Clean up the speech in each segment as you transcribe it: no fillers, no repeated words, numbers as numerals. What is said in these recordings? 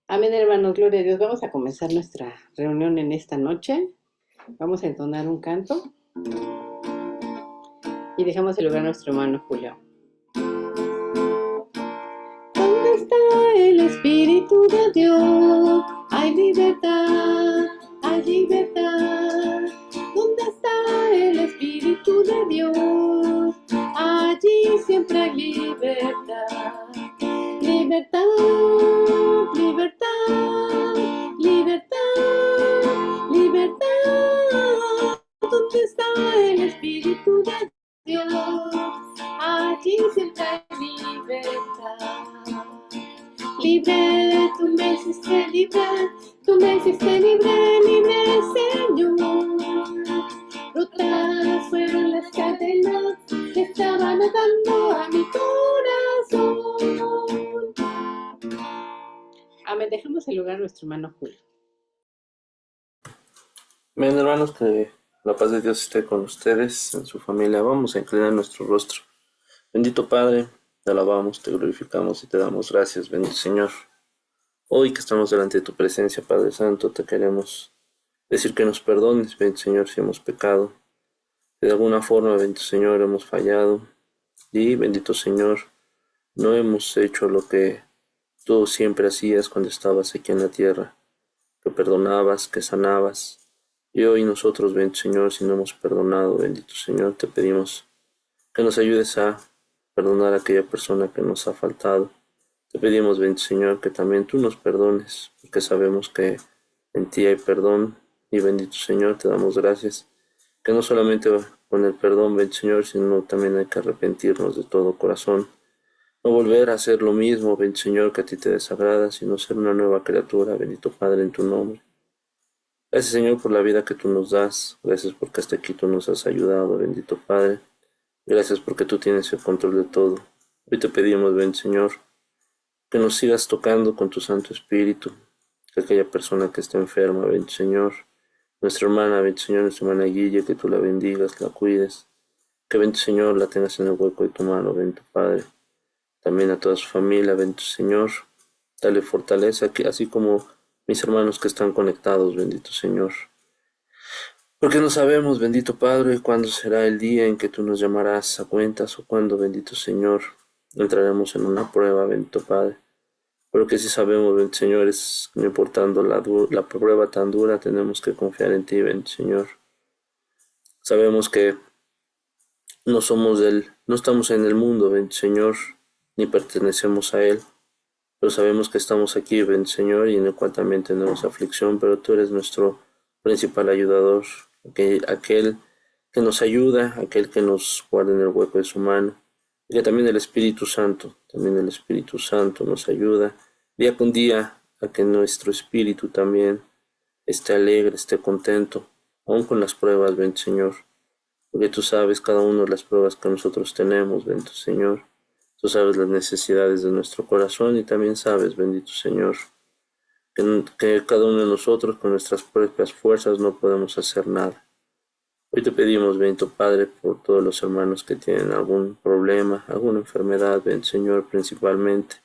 Amén, hermanos, gloria a Dios. Vamos a comenzar nuestra reunión en esta noche. Vamos a entonar un canto y dejamos el lugar a nuestro hermano Julio. ¿Dónde está el Espíritu de Dios? Hay libertad, hay libertad. ¿Dónde está el Espíritu de Dios? Allí siempre hay libertad. Libertad, libertad, libertad, libertad. ¿Dónde está el Espíritu de Dios? Allí siempre hay libertad. Libre, tú me hiciste libre, tú me hiciste libre, libre, Señor. Rotas fueron las cadenas que estaban atando a mi corazón. Amén. Dejamos el lugar a nuestro hermano Julio. Bien, hermanos, que la paz de Dios esté con ustedes, en su familia. Vamos a inclinar nuestro rostro. Bendito Padre, te alabamos, te glorificamos y te damos gracias, bendito Señor. Hoy que estamos delante de tu presencia, Padre Santo, te queremos decir que nos perdones, bendito Señor, si hemos pecado. Que de alguna forma, bendito Señor, hemos fallado. Y, bendito Señor, no hemos hecho lo que tú siempre hacías cuando estabas aquí en la tierra. Que perdonabas, que sanabas. Y hoy nosotros, bendito Señor, si no hemos perdonado, bendito Señor, te pedimos que nos ayudes a perdonar a aquella persona que nos ha faltado. Te pedimos, bendito Señor, que también tú nos perdones, porque sabemos que en ti hay perdón. Y bendito Señor, te damos gracias, que no solamente con el perdón, bendito Señor, sino también hay que arrepentirnos de todo corazón. No volver a hacer lo mismo, bendito Señor, que a ti te desagrada, sino ser una nueva criatura, bendito Padre, en tu nombre. Gracias, Señor, por la vida que tú nos das. Gracias porque hasta aquí tú nos has ayudado, bendito Padre. Gracias porque tú tienes el control de todo. Hoy te pedimos, bendito Señor, que nos sigas tocando con tu Santo Espíritu. Que aquella persona que está enferma, bendito Señor, nuestra hermana, bendito Señor, nuestra hermana Guille, que tú la bendigas, la cuides. Que, bendito Señor, la tengas en el hueco de tu mano, bendito Padre. También a toda su familia, bendito Señor. Dale fortaleza, que así como mis hermanos que están conectados, bendito Señor. Porque no sabemos, bendito Padre, cuándo será el día en que tú nos llamarás a cuentas o cuándo, bendito Señor, entraremos en una prueba, bendito Padre. Pero que sí sabemos, bendito Señor, es no importando la prueba tan dura, tenemos que confiar en ti, bendito Señor. Sabemos que no estamos en el mundo, bendito Señor, ni pertenecemos a él. Pero sabemos que estamos aquí, bendito Señor, y en el cual también tenemos aflicción, pero tú eres nuestro principal ayudador, aquel que nos ayuda, aquel que nos guarda en el hueco de su mano, y que también también el Espíritu Santo nos ayuda día con día a que nuestro espíritu también esté alegre, esté contento, aun con las pruebas, bendito Señor, porque tú sabes cada una de las pruebas que nosotros tenemos, bendito Señor. Tú sabes las necesidades de nuestro corazón y también sabes, bendito Señor, que cada uno de nosotros con nuestras propias fuerzas no podemos hacer nada. Hoy te pedimos, bendito Padre, por todos los hermanos que tienen algún problema, alguna enfermedad, bendito Señor, principalmente,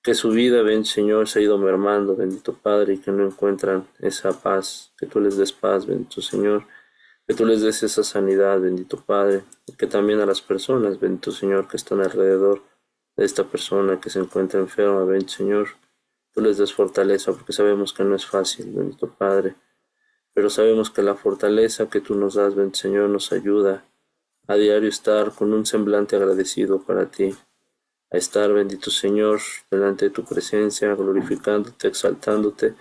que su vida, bendito Señor, se ha ido mermando, bendito Padre, y que no encuentran esa paz, que tú les des paz, bendito Señor, que tú les des esa sanidad, bendito Padre, y que también a las personas, bendito Señor, que están alrededor de esta persona que se encuentra enferma, bendito Señor, tú les des fortaleza, porque sabemos que no es fácil, bendito Padre, pero sabemos que la fortaleza que tú nos das, bendito Señor, nos ayuda a diario estar con un semblante agradecido para ti, a estar, bendito Señor, delante de tu presencia, glorificándote, exaltándote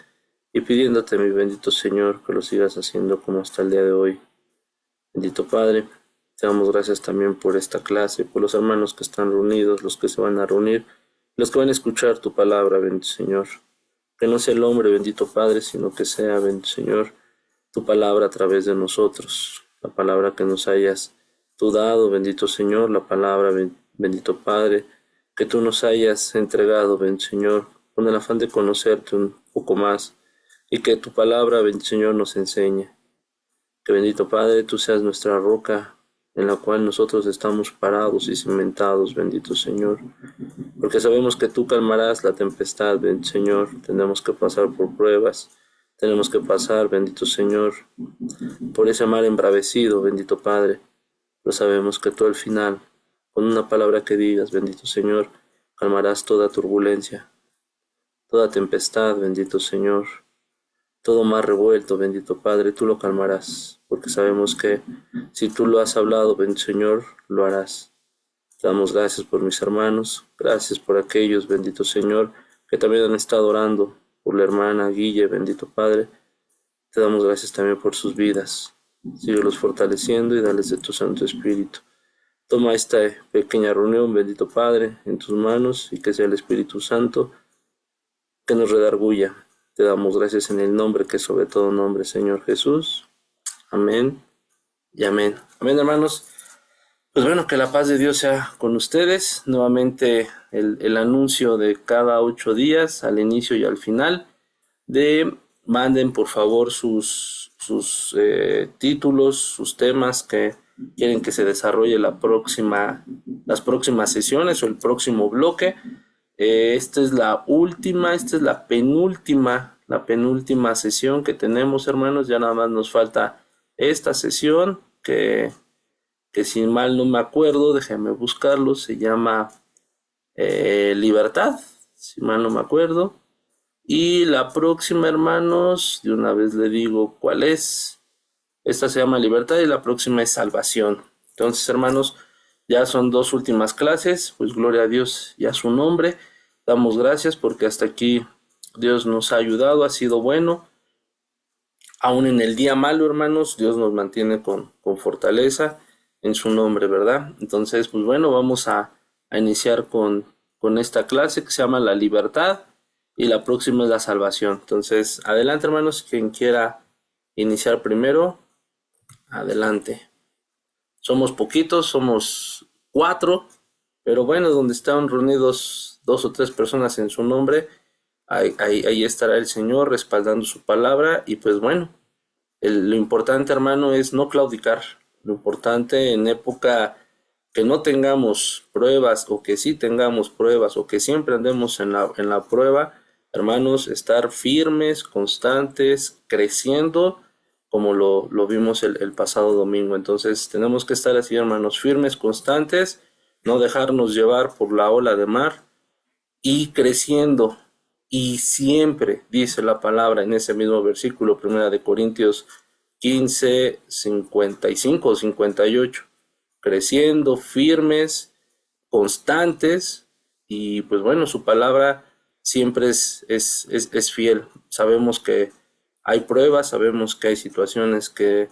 y pidiéndote, mi bendito Señor, que lo sigas haciendo como hasta el día de hoy. Bendito Padre, te damos gracias también por esta clase, por los hermanos que están reunidos, los que se van a reunir, los que van a escuchar tu palabra, bendito Señor. Que no sea el hombre, bendito Padre, sino que sea, bendito Señor, tu palabra a través de nosotros, la palabra que nos hayas tú dado, bendito Señor, la palabra, bendito Padre, que tú nos hayas entregado, bendito Señor, con el afán de conocerte un poco más, y que tu palabra, bendito Señor, nos enseñe. Que bendito Padre, tú seas nuestra roca en la cual nosotros estamos parados y cimentados, bendito Señor. porque sabemos que tú calmarás la tempestad, bendito Señor. Tenemos que pasar por pruebas, tenemos que pasar, bendito Señor, por ese mar embravecido, bendito Padre, pero sabemos que tú al final, con una palabra que digas, bendito Señor, calmarás toda turbulencia, toda tempestad, bendito Señor, todo mar revuelto, bendito Padre, tú lo calmarás, porque sabemos que si tú lo has hablado, bendito Señor, lo harás. Te damos gracias por mis hermanos, gracias por aquellos, bendito Señor, que también han estado orando por la hermana Guille, bendito Padre. Te damos gracias también por sus vidas. Síguelos fortaleciendo y dales de tu Santo Espíritu. Toma esta pequeña reunión, bendito Padre, en tus manos y que sea el Espíritu Santo que nos redarguya. Te damos gracias en el nombre que es sobre todo nombre, Señor Jesús. Amén y amén. Amén, hermanos. Pues bueno, que la paz de Dios sea con ustedes. Nuevamente el anuncio de cada 8 días, al inicio y al final, manden por favor sus títulos, sus temas que quieren que se desarrolle las próximas sesiones o el próximo bloque. Esta es la penúltima sesión que tenemos, hermanos. Ya nada más nos falta esta sesión que si mal no me acuerdo, déjenme buscarlo, se llama Libertad, si mal no me acuerdo. Y la próxima, hermanos, de una vez le digo cuál es. Esta se llama Libertad y la próxima es Salvación. Entonces, hermanos, ya son 2 últimas clases, pues gloria a Dios y a su nombre. Damos gracias porque hasta aquí Dios nos ha ayudado, ha sido bueno. Aún en el día malo, hermanos, Dios nos mantiene con fortaleza en su nombre, ¿verdad? Entonces, pues bueno, vamos a iniciar con esta clase que se llama la libertad y la próxima es la salvación. Entonces, adelante, hermanos, quien quiera iniciar primero, adelante. Somos poquitos, somos 4, pero bueno, donde están reunidos 2 o 3 personas en su nombre, ahí estará el Señor respaldando su palabra y pues bueno, lo importante, hermano, es no claudicar. Lo importante en época que no tengamos pruebas o que sí tengamos pruebas o que siempre andemos en la prueba, hermanos, estar firmes, constantes, creciendo, como lo vimos el pasado domingo. Entonces tenemos que estar así, hermanos, firmes, constantes, no dejarnos llevar por la ola de mar y creciendo. Y siempre, dice la palabra en ese mismo versículo, 1 de Corintios 15, 55 o 58, creciendo, firmes, constantes, y pues bueno, su palabra siempre es fiel. Sabemos que hay pruebas, sabemos que hay situaciones que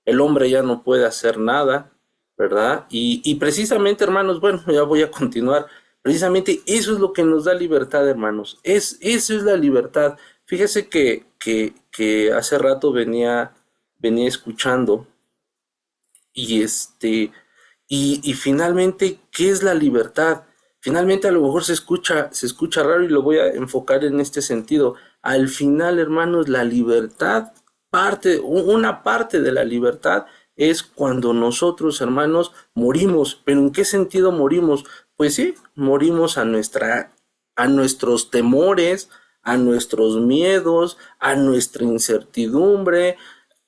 el hombre ya no puede hacer nada, ¿verdad? Y precisamente, hermanos, bueno, ya voy a continuar. Precisamente eso es lo que nos da libertad, hermanos. Eso es la libertad. Fíjese que hace rato venía escuchando y y finalmente, ¿qué es la libertad? Finalmente, a lo mejor se escucha raro y lo voy a enfocar en este sentido. Al final, hermanos, la libertad, una parte de la libertad es cuando nosotros, hermanos, morimos. ¿Pero en qué sentido morimos? Pues sí, morimos a nuestros temores, a nuestros miedos, a nuestra incertidumbre,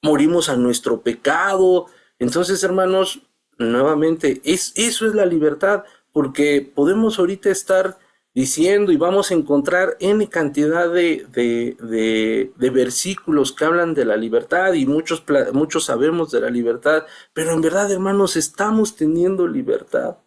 morimos a nuestro pecado. Entonces, hermanos, nuevamente, eso es la libertad, porque podemos ahorita estar diciendo y vamos a encontrar N cantidad de versículos que hablan de la libertad y muchos sabemos de la libertad, pero en verdad, hermanos, ¿estamos teniendo libertad?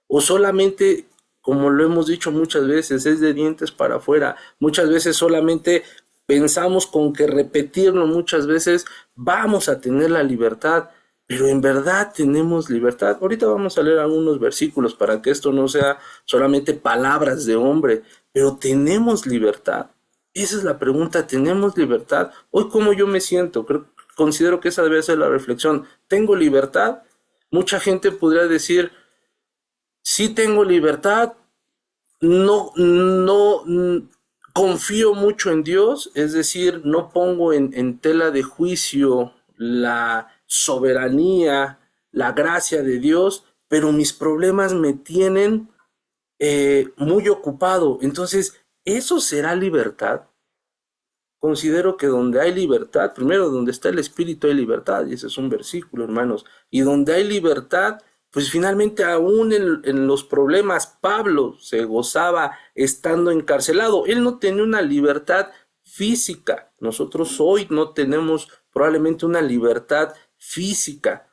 O solamente, como lo hemos dicho muchas veces, es de dientes para afuera. Muchas veces solamente pensamos con que repetirlo muchas veces vamos a tener la libertad, pero en verdad tenemos libertad. Ahorita vamos a leer algunos versículos para que esto no sea solamente palabras de hombre, pero tenemos libertad. Esa es la pregunta, ¿tenemos libertad? Hoy, ¿cómo yo me siento? Considero que esa debe ser la reflexión. ¿Tengo libertad? Mucha gente podría decir, sí tengo libertad, no confío mucho en Dios, es decir, no pongo en tela de juicio la soberanía, la gracia de Dios, pero mis problemas me tienen muy ocupado. Entonces, ¿eso será libertad? Considero que donde hay libertad, primero donde está el Espíritu hay libertad, y ese es un versículo, hermanos, y donde hay libertad, pues finalmente aún en los problemas, Pablo se gozaba estando encarcelado, él no tenía una libertad física, nosotros hoy no tenemos probablemente una libertad física,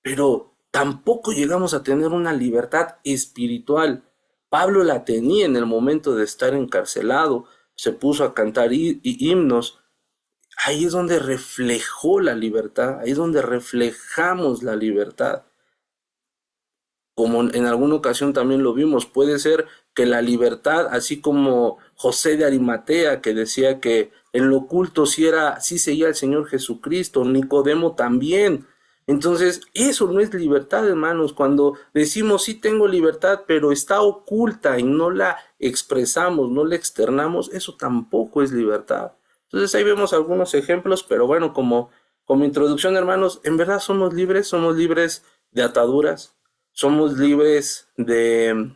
pero tampoco llegamos a tener una libertad espiritual. Pablo la tenía en el momento de estar encarcelado, se puso a cantar himnos. Ahí es donde reflejó la libertad, ahí es donde reflejamos la libertad. Como en alguna ocasión también lo vimos, puede ser que la libertad, así como José de Arimatea, que decía que en lo oculto sí seguía el Señor Jesucristo, Nicodemo también. Entonces, eso no es libertad, hermanos. Cuando decimos sí tengo libertad, pero está oculta y no la expresamos, no la externamos, eso tampoco es libertad. Entonces ahí vemos algunos ejemplos, pero bueno, como introducción, hermanos, en verdad somos libres de ataduras, somos libres de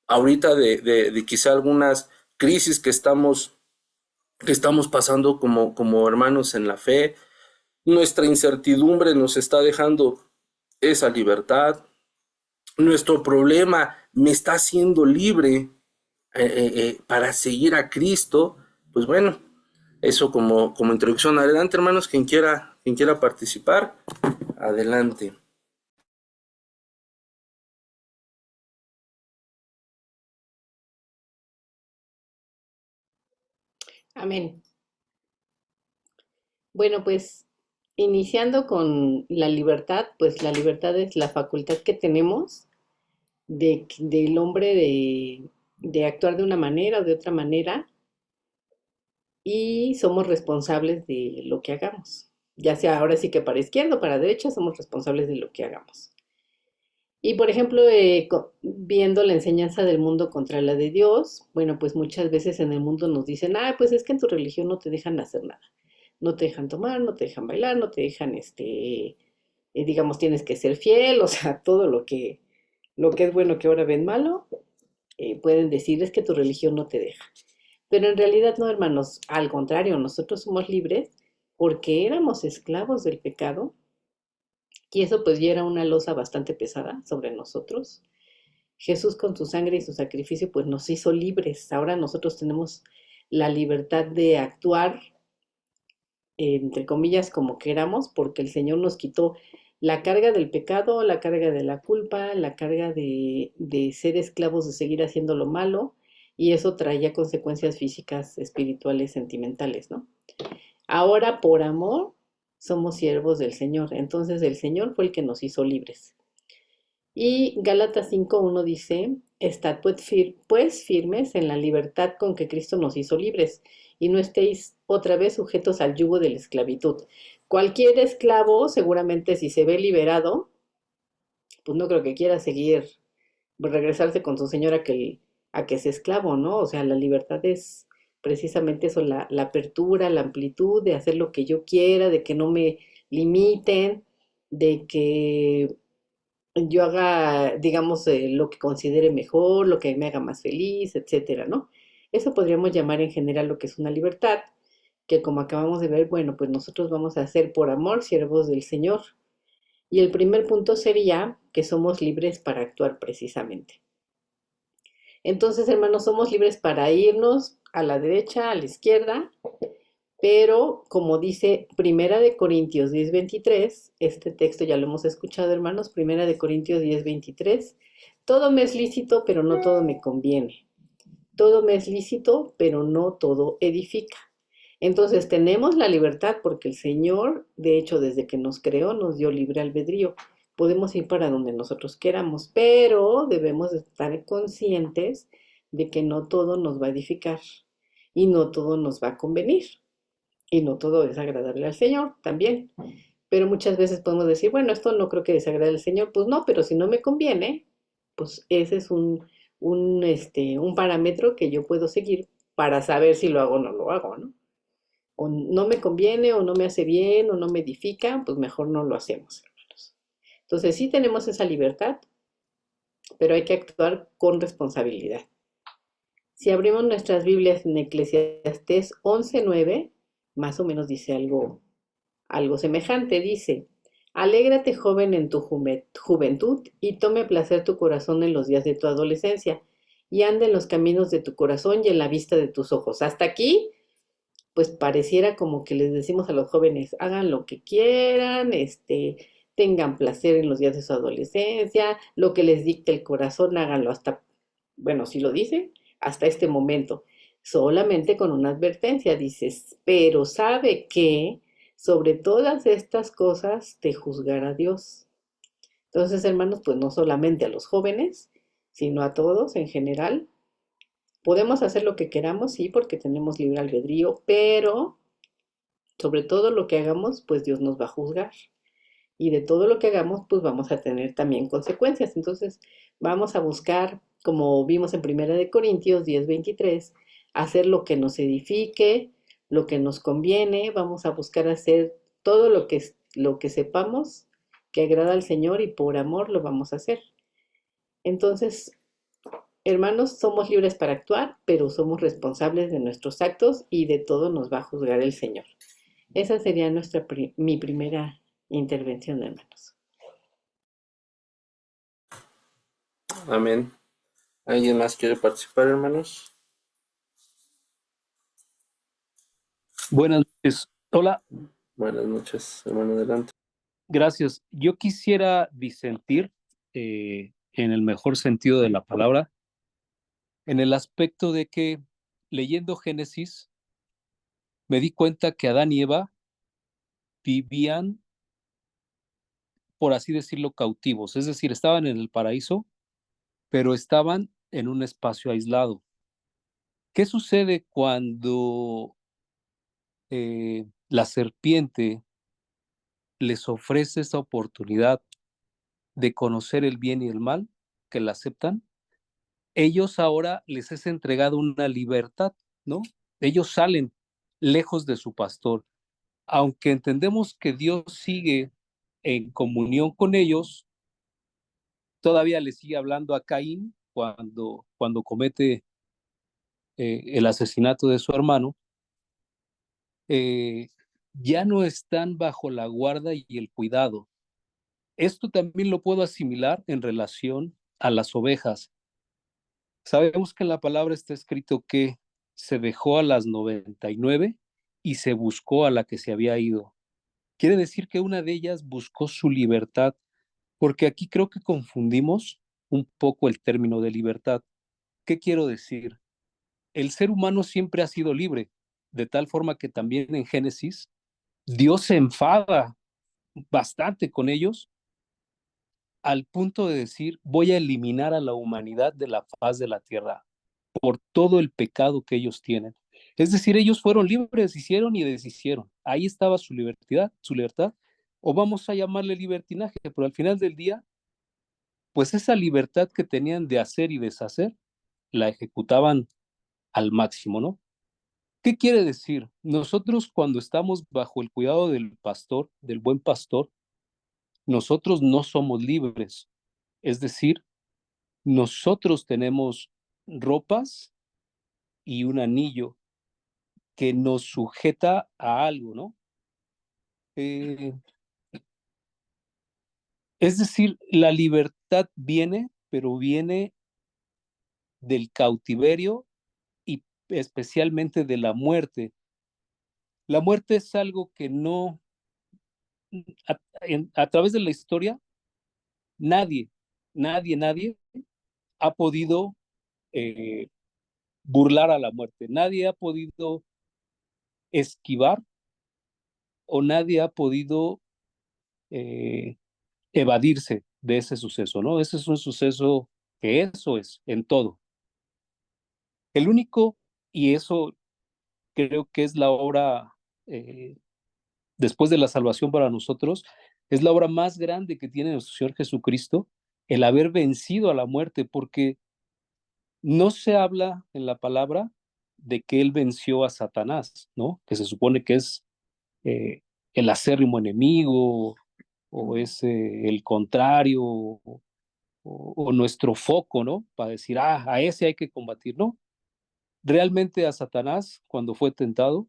ahorita de quizá algunas crisis que estamos pasando como hermanos en la fe. Nuestra incertidumbre nos está dejando esa libertad. Nuestro problema me está haciendo libre para seguir a Cristo. Pues bueno, eso como introducción. Adelante, hermanos, quien quiera participar, adelante. Amén. Bueno, pues iniciando con la libertad, pues la libertad es la facultad que tenemos del hombre de actuar de una manera o de otra manera y somos responsables de lo que hagamos. Ya sea ahora sí que para izquierda o para derecha, somos responsables de lo que hagamos. Y por ejemplo, viendo la enseñanza del mundo contra la de Dios, bueno, pues muchas veces en el mundo nos dicen, ah, pues es que en tu religión no te dejan hacer nada. No te dejan tomar, no te dejan bailar, no te dejan, digamos, tienes que ser fiel, o sea, todo lo que es bueno que ahora ven malo, pueden decir es que tu religión no te deja. Pero en realidad no, hermanos, al contrario, nosotros somos libres porque éramos esclavos del pecado y eso pues ya era una losa bastante pesada sobre nosotros. Jesús con su sangre y su sacrificio pues nos hizo libres. Ahora nosotros tenemos la libertad de actuar, entre comillas, como queramos, porque el Señor nos quitó la carga del pecado, la carga de la culpa, la carga de ser esclavos, de seguir haciendo lo malo, y eso traía consecuencias físicas, espirituales, sentimentales, ¿no? Ahora, por amor, somos siervos del Señor. Entonces, el Señor fue el que nos hizo libres. Y Gálatas 5:1 dice, estad pues firmes en la libertad con que Cristo nos hizo libres, y no estéis otra vez sujetos al yugo de la esclavitud. Cualquier esclavo, seguramente si se ve liberado, pues no creo que quiera seguir, regresarse con su señor a que es esclavo, ¿no? O sea, la libertad es precisamente eso, la apertura, la amplitud de hacer lo que yo quiera, de que no me limiten, de que yo haga, digamos, lo que considere mejor, lo que me haga más feliz, etcétera, ¿no? Eso podríamos llamar en general lo que es una libertad, que como acabamos de ver, bueno, pues nosotros vamos a ser por amor siervos del Señor. Y el primer punto sería que somos libres para actuar precisamente. Entonces, hermanos, somos libres para irnos a la derecha, a la izquierda, pero como dice Primera de Corintios 10:23, este texto ya lo hemos escuchado, hermanos, Primera de Corintios 10:23, todo me es lícito, pero no todo me conviene. Todo me es lícito, pero no todo edifica. Entonces tenemos la libertad porque el Señor, de hecho, desde que nos creó, nos dio libre albedrío. Podemos ir para donde nosotros queramos, pero debemos estar conscientes de que no todo nos va a edificar y no todo nos va a convenir y no todo es agradable al Señor también. Pero muchas veces podemos decir, bueno, esto no creo que desagrade al Señor. Pues no, pero si no me conviene, pues ese es un parámetro que yo puedo seguir para saber si lo hago o no lo hago, ¿no? O no me conviene, o no me hace bien, o no me edifica, pues mejor no lo hacemos, hermanos. Entonces sí tenemos esa libertad, pero hay que actuar con responsabilidad. Si abrimos nuestras Biblias en Eclesiastés 11:9, más o menos dice algo semejante. Dice, alégrate joven en tu juventud y tome placer tu corazón en los días de tu adolescencia y anda en los caminos de tu corazón y en la vista de tus ojos. Hasta aquí, pues pareciera como que les decimos a los jóvenes, hagan lo que quieran, tengan placer en los días de su adolescencia, lo que les dicte el corazón, háganlo hasta, bueno, si lo dice, hasta este momento. Solamente con una advertencia, dices, pero sabe que sobre todas estas cosas te juzgará Dios. Entonces, hermanos, pues no solamente a los jóvenes, sino a todos en general. Podemos hacer lo que queramos, sí, porque tenemos libre albedrío, pero sobre todo lo que hagamos, pues Dios nos va a juzgar. Y de todo lo que hagamos, pues vamos a tener también consecuencias. Entonces, vamos a buscar, como vimos en Primera de Corintios 10:23, hacer lo que nos edifique, lo que nos conviene. Vamos a buscar hacer todo lo que sepamos que agrada al Señor y por amor lo vamos a hacer. Entonces, hermanos, somos libres para actuar, pero somos responsables de nuestros actos y de todo nos va a juzgar el Señor. Esa sería mi primera intervención, hermanos. Amén. ¿Alguien más quiere participar, hermanos? Buenas noches. Hola, Buenas noches, hermano, adelante. gracias. Yo quisiera disentir en el mejor sentido de la palabra, en el aspecto de que leyendo Génesis me di cuenta que Adán y Eva vivían, por así decirlo, cautivos, es decir, estaban en el paraíso, pero estaban en un espacio aislado. ¿Qué sucede cuando la serpiente les ofrece esa oportunidad de conocer el bien y el mal, que la aceptan? Ellos ahora les es entregado una libertad, ¿no? Ellos salen lejos de su pastor. Aunque entendemos que Dios sigue en comunión con ellos, todavía le sigue hablando a Caín cuando comete el asesinato de su hermano. eh, ya no están bajo la guarda y el cuidado. Esto también lo puedo asimilar en relación a las ovejas. Sabemos que en la palabra está escrito que se dejó a las 99 y se buscó a la que se había ido. Quiere decir que una de ellas buscó su libertad, porque aquí creo que confundimos un poco el término de libertad. ¿Qué quiero decir? El ser humano siempre ha sido libre, de tal forma que también en Génesis Dios se enfada bastante con ellos al punto de decir, voy a eliminar a la humanidad de la faz de la tierra por todo el pecado que ellos tienen. Es decir, ellos fueron libres, hicieron y deshicieron. Ahí estaba su libertad, o vamos a llamarle libertinaje, pero al final del día, pues esa libertad que tenían de hacer y deshacer, la ejecutaban al máximo, ¿no? ¿Qué quiere decir? Nosotros cuando estamos bajo el cuidado del pastor, del buen pastor, nosotros no somos libres. Es decir, nosotros tenemos ropas y un anillo que nos sujeta a algo, ¿no? Eh, es decir, la libertad viene, pero viene del cautiverio y especialmente de la muerte. La muerte es algo que no, a través de la historia, nadie, nadie ha podido eh, burlar a la muerte. Nadie ha podido esquivar o nadie ha podido eh, evadirse de ese suceso, ¿no? Ese es un suceso que eso es en todo. El único, y eso creo que es la obra, eh, después de la salvación para nosotros, es la obra más grande que tiene nuestro Señor Jesucristo, el haber vencido a la muerte, porque no se habla en la palabra de que Él venció a Satanás, ¿no? Que se supone que es eh, el acérrimo enemigo o es el contrario, o nuestro foco, ¿no? Para decir, a ese hay que combatir, ¿no? Realmente a Satanás, cuando fue tentado,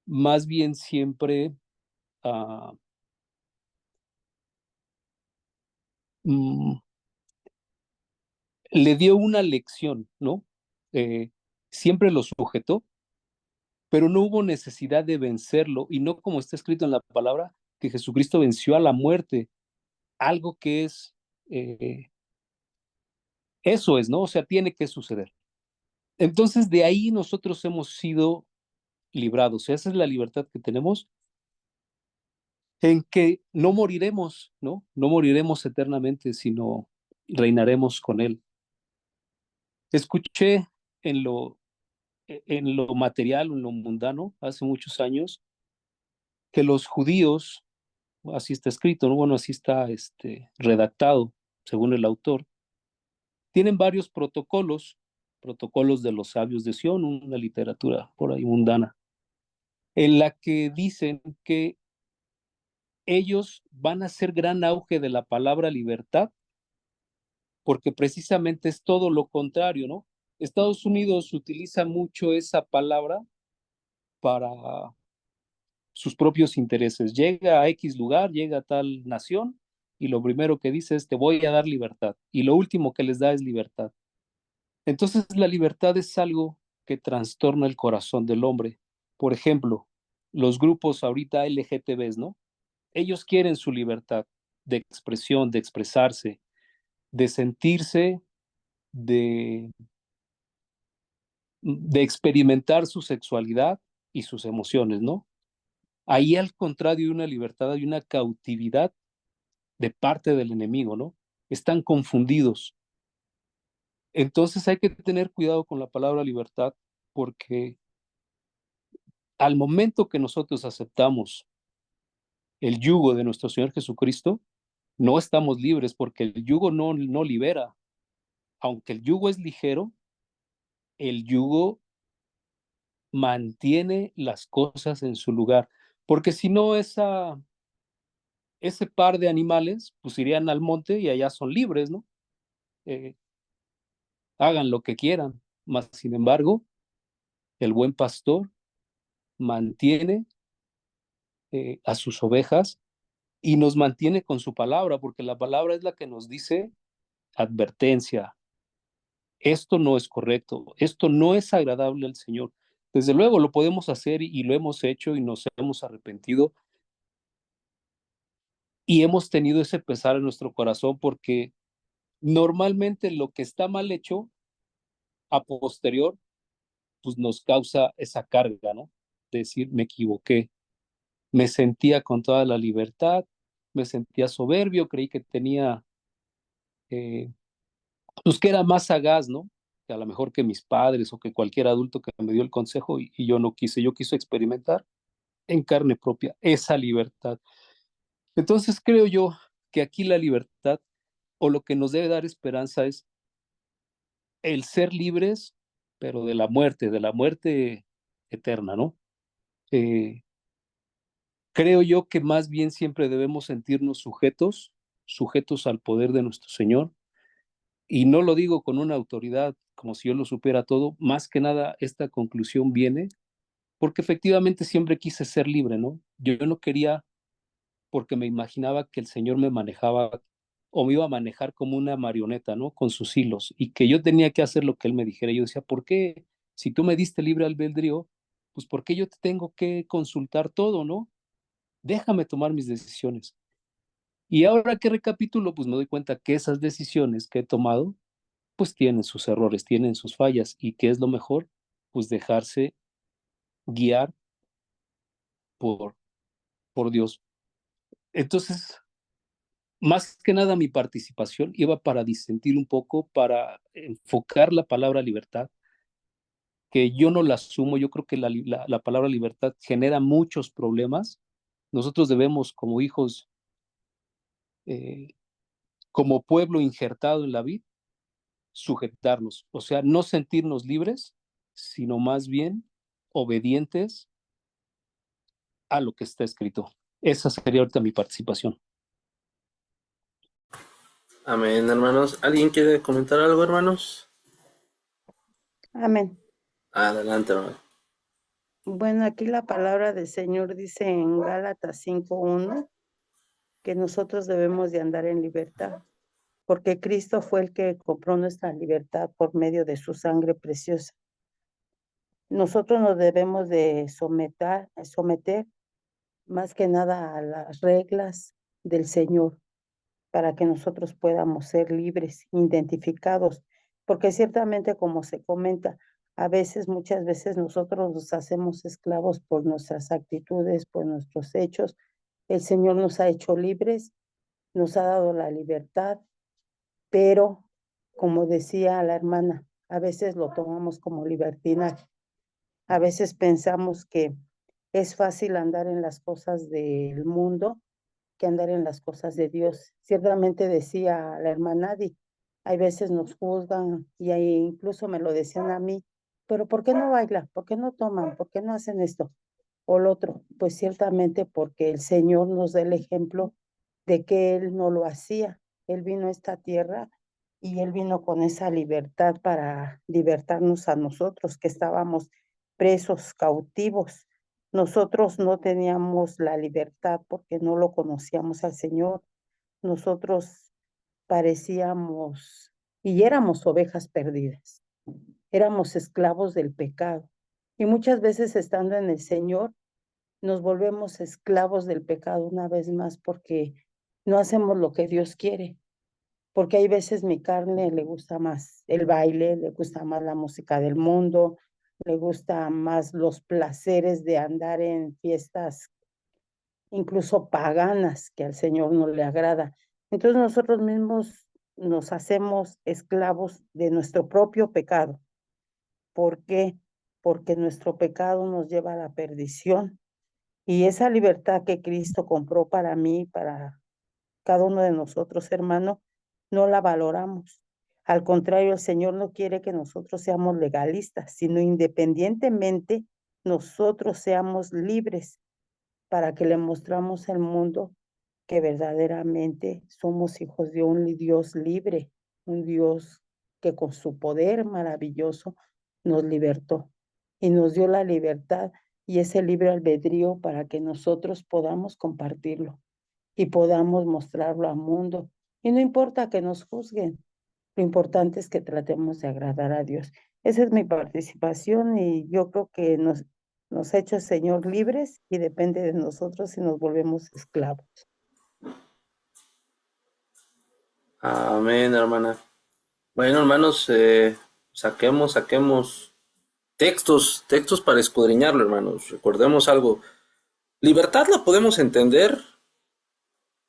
más bien siempre ah, mm, le dio una lección, ¿no? Siempre lo sujetó, pero no hubo necesidad de vencerlo, y no como está escrito en la palabra, que Jesucristo venció a la muerte, algo que es, eso es, ¿no? O sea, tiene que suceder. Entonces, de ahí nosotros hemos sido librados. Esa es la libertad que tenemos, en que no moriremos, ¿no? No moriremos eternamente, sino reinaremos con Él. Escuché en lo material, en lo mundano, hace muchos años, que los judíos, así está escrito, ¿no? Bueno, así está redactado, según el autor, tienen varios protocolos de los sabios de Sion, una literatura por ahí mundana, en la que dicen que ellos van a hacer gran auge de la palabra libertad, porque precisamente es todo lo contrario, ¿no? Estados Unidos utiliza mucho esa palabra para sus propios intereses. Llega a X lugar, llega a tal nación, y lo primero que dice es, te voy a dar libertad. Y lo último que les da es libertad. Entonces, la libertad es algo que trastorna el corazón del hombre. Por ejemplo, los grupos ahorita LGTBs, ¿no? Ellos quieren su libertad de expresión, de expresarse, de sentirse, de, de experimentar su sexualidad y sus emociones, ¿no? Ahí, al contrario de una libertad, hay una cautividad de parte del enemigo, ¿no? Están confundidos. Entonces hay que tener cuidado con la palabra libertad, porque al momento que nosotros aceptamos el yugo de nuestro Señor Jesucristo, no estamos libres, porque el yugo no libera. Aunque el yugo es ligero, el yugo mantiene las cosas en su lugar, porque si no, ese par de animales pues irían al monte y allá son libres, ¿no? Eh, Hagan lo que quieran, mas sin embargo, el buen pastor mantiene a sus ovejas y nos mantiene con su palabra, porque la palabra es la que nos dice advertencia, esto no es correcto, esto no es agradable al Señor. Desde luego lo podemos hacer y lo hemos hecho y nos hemos arrepentido y hemos tenido ese pesar en nuestro corazón, porque normalmente lo que está mal hecho a posterior pues nos causa esa carga, ¿no? De decir, me equivoqué, me sentía con toda la libertad, me sentía soberbio, creí que tenía, eh, pues que era más sagaz, ¿no? Que a lo mejor que mis padres o que cualquier adulto que me dio el consejo, y yo no quise, yo quise experimentar en carne propia esa libertad. Entonces creo yo que aquí la libertad, o lo que nos debe dar esperanza, es el ser libres, pero de la muerte eterna, ¿no? Eh, Creo yo que más bien siempre debemos sentirnos sujetos al poder de nuestro Señor, y no lo digo con una autoridad como si yo lo supiera todo. Más que nada esta conclusión viene porque efectivamente siempre quise ser libre, ¿no? Yo no quería, porque me imaginaba que el Señor me manejaba o me iba a manejar como una marioneta, ¿no? Con sus hilos, y que yo tenía que hacer lo que Él me dijera. Yo decía, ¿por qué? Si tú me diste libre albedrío, pues ¿por qué yo te tengo que consultar todo, ¿no? Déjame tomar mis decisiones. Y ahora que recapitulo, pues me doy cuenta que esas decisiones que he tomado, pues tienen sus errores, tienen sus fallas, y ¿qué es lo mejor? Pues dejarse guiar por, por Dios. Entonces, más que nada mi participación iba para disentir un poco, para enfocar la palabra libertad, que yo no la asumo. Yo creo que la palabra libertad genera muchos problemas. Nosotros debemos, como hijos, eh, como pueblo injertado en la vid, sujetarnos, o sea, no sentirnos libres, sino más bien obedientes a lo que está escrito. Esa sería ahorita mi participación. Amén, hermanos. ¿Alguien quiere comentar algo, hermanos? Amén. Adelante, hermano. Bueno, aquí la palabra del Señor dice en Gálatas 5:1 que nosotros debemos de andar en libertad, porque Cristo fue el que compró nuestra libertad por medio de su sangre preciosa. Nosotros nos debemos de someter más que nada a las reglas del Señor para que nosotros podamos ser libres, identificados, porque ciertamente como se comenta, a veces, muchas veces nosotros nos hacemos esclavos por nuestras actitudes, por nuestros hechos. El Señor nos ha hecho libres, nos ha dado la libertad, pero como decía la hermana, a veces lo tomamos como libertinaje. A veces pensamos que es fácil andar en las cosas del mundo que andar en las cosas de Dios. Ciertamente decía la hermana Adi, hay veces nos juzgan y ahí incluso me lo decían a mí, pero ¿por qué no bailan? ¿Por qué no toman? ¿Por qué no hacen esto o lo otro? Pues ciertamente porque el Señor nos da el ejemplo de que Él no lo hacía. Él vino a esta tierra y Él vino con esa libertad para libertarnos a nosotros que estábamos presos, cautivos. Nosotros no teníamos la libertad porque no lo conocíamos al Señor. Nosotros parecíamos y éramos ovejas perdidas. Éramos esclavos del pecado. Y muchas veces estando en el Señor, nos volvemos esclavos del pecado una vez más porque no hacemos lo que Dios quiere. Porque hay veces mi carne le gusta más el baile, le gusta más la música del mundo, le gusta más los placeres de andar en fiestas incluso paganas que al Señor no le agrada. Entonces nosotros mismos nos hacemos esclavos de nuestro propio pecado. ¿Por qué? Porque nuestro pecado nos lleva a la perdición. Y esa libertad que Cristo compró para mí, para cada uno de nosotros, hermano, no la valoramos. Al contrario, el Señor no quiere que nosotros seamos legalistas, sino independientemente nosotros seamos libres para que le mostramos al mundo que verdaderamente somos hijos de un Dios libre, un Dios que con su poder maravilloso nos libertó y nos dio la libertad y ese libre albedrío para que nosotros podamos compartirlo y podamos mostrarlo al mundo. Y no importa que nos juzguen, lo importante es que tratemos de agradar a Dios. Esa es mi participación y yo creo que nos ha hecho el Señor libres y depende de nosotros si nos volvemos esclavos. Amén, hermana. Bueno, hermanos, saquemos textos para escudriñarlo, hermanos. Recordemos algo. Libertad la podemos entender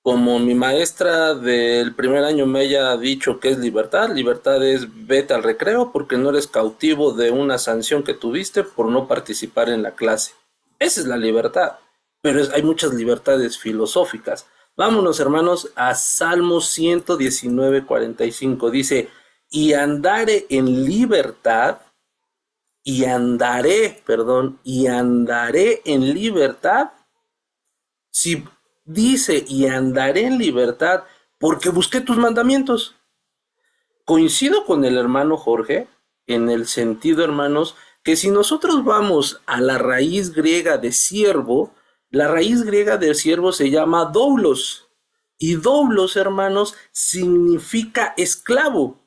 como mi maestra del primer año me haya dicho que es libertad. Libertad es vete al recreo porque no eres cautivo de una sanción que tuviste por no participar en la clase. Esa es la libertad. Pero hay muchas libertades filosóficas. Vámonos, hermanos, a Salmo 119:45. Dice, y andaré en libertad, y andaré en libertad. Si dice, y andaré en libertad, porque busqué tus mandamientos. Coincido con el hermano Jorge en el sentido, hermanos, que si nosotros vamos a la raíz griega de siervo, la raíz griega de siervo se llama doulos. Y doulos, hermanos, significa esclavo.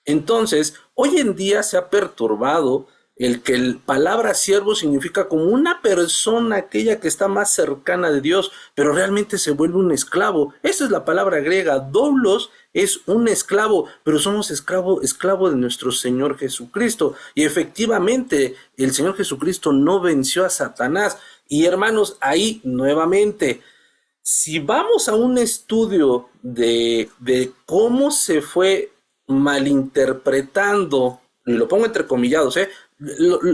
Entonces, hoy en día se ha perturbado el que la palabra siervo significa como una persona, aquella que está más cercana de Dios, pero realmente se vuelve un esclavo. Esa es la palabra griega. Doulos es un esclavo, pero somos esclavo de nuestro Señor Jesucristo. Y efectivamente, el Señor Jesucristo no venció a Satanás. Y hermanos, ahí nuevamente, si vamos a un estudio de cómo se fue malinterpretando, y lo pongo entrecomillados,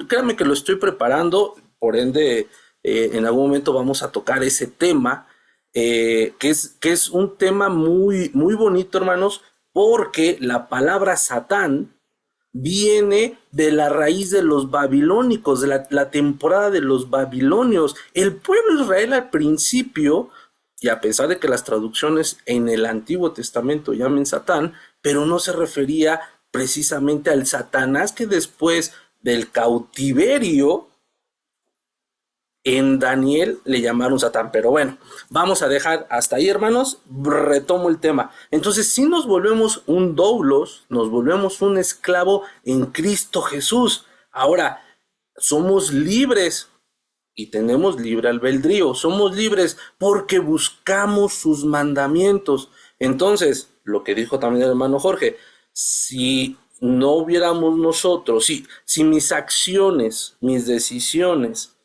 créanme que lo estoy preparando, por ende, en algún momento vamos a tocar ese tema, que es un tema muy, muy bonito, hermanos, porque la palabra Satán viene de la raíz de los babilónicos, de la temporada de los babilonios. El pueblo de Israel al principio Y a pesar de que las traducciones en el Antiguo Testamento llamen Satán, pero no se refería precisamente al Satanás que después del cautiverio en Daniel le llamaron Satán. Pero bueno, vamos a dejar hasta ahí, hermanos. Retomo el tema. Entonces, si nos volvemos un doulos, nos volvemos un esclavo en Cristo Jesús. Ahora, somos libres y tenemos libre albedrío. Somos libres porque buscamos sus mandamientos. Entonces, lo que dijo también el hermano Jorge, si no hubiéramos nosotros, si mis acciones, mis decisiones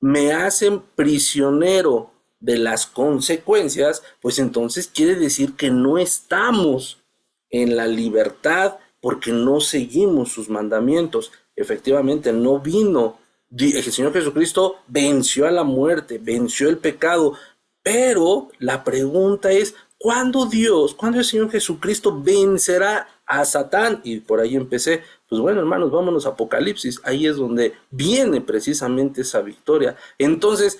me hacen prisionero de las consecuencias, pues entonces quiere decir que no estamos en la libertad porque no seguimos sus mandamientos. Efectivamente, no vino. El Señor Jesucristo venció a la muerte, venció el pecado, pero la pregunta es, ¿cuándo el Señor Jesucristo vencerá a Satán? Y por ahí empecé. Pues bueno, hermanos, vámonos a Apocalipsis. Ahí es donde viene precisamente esa victoria. Entonces,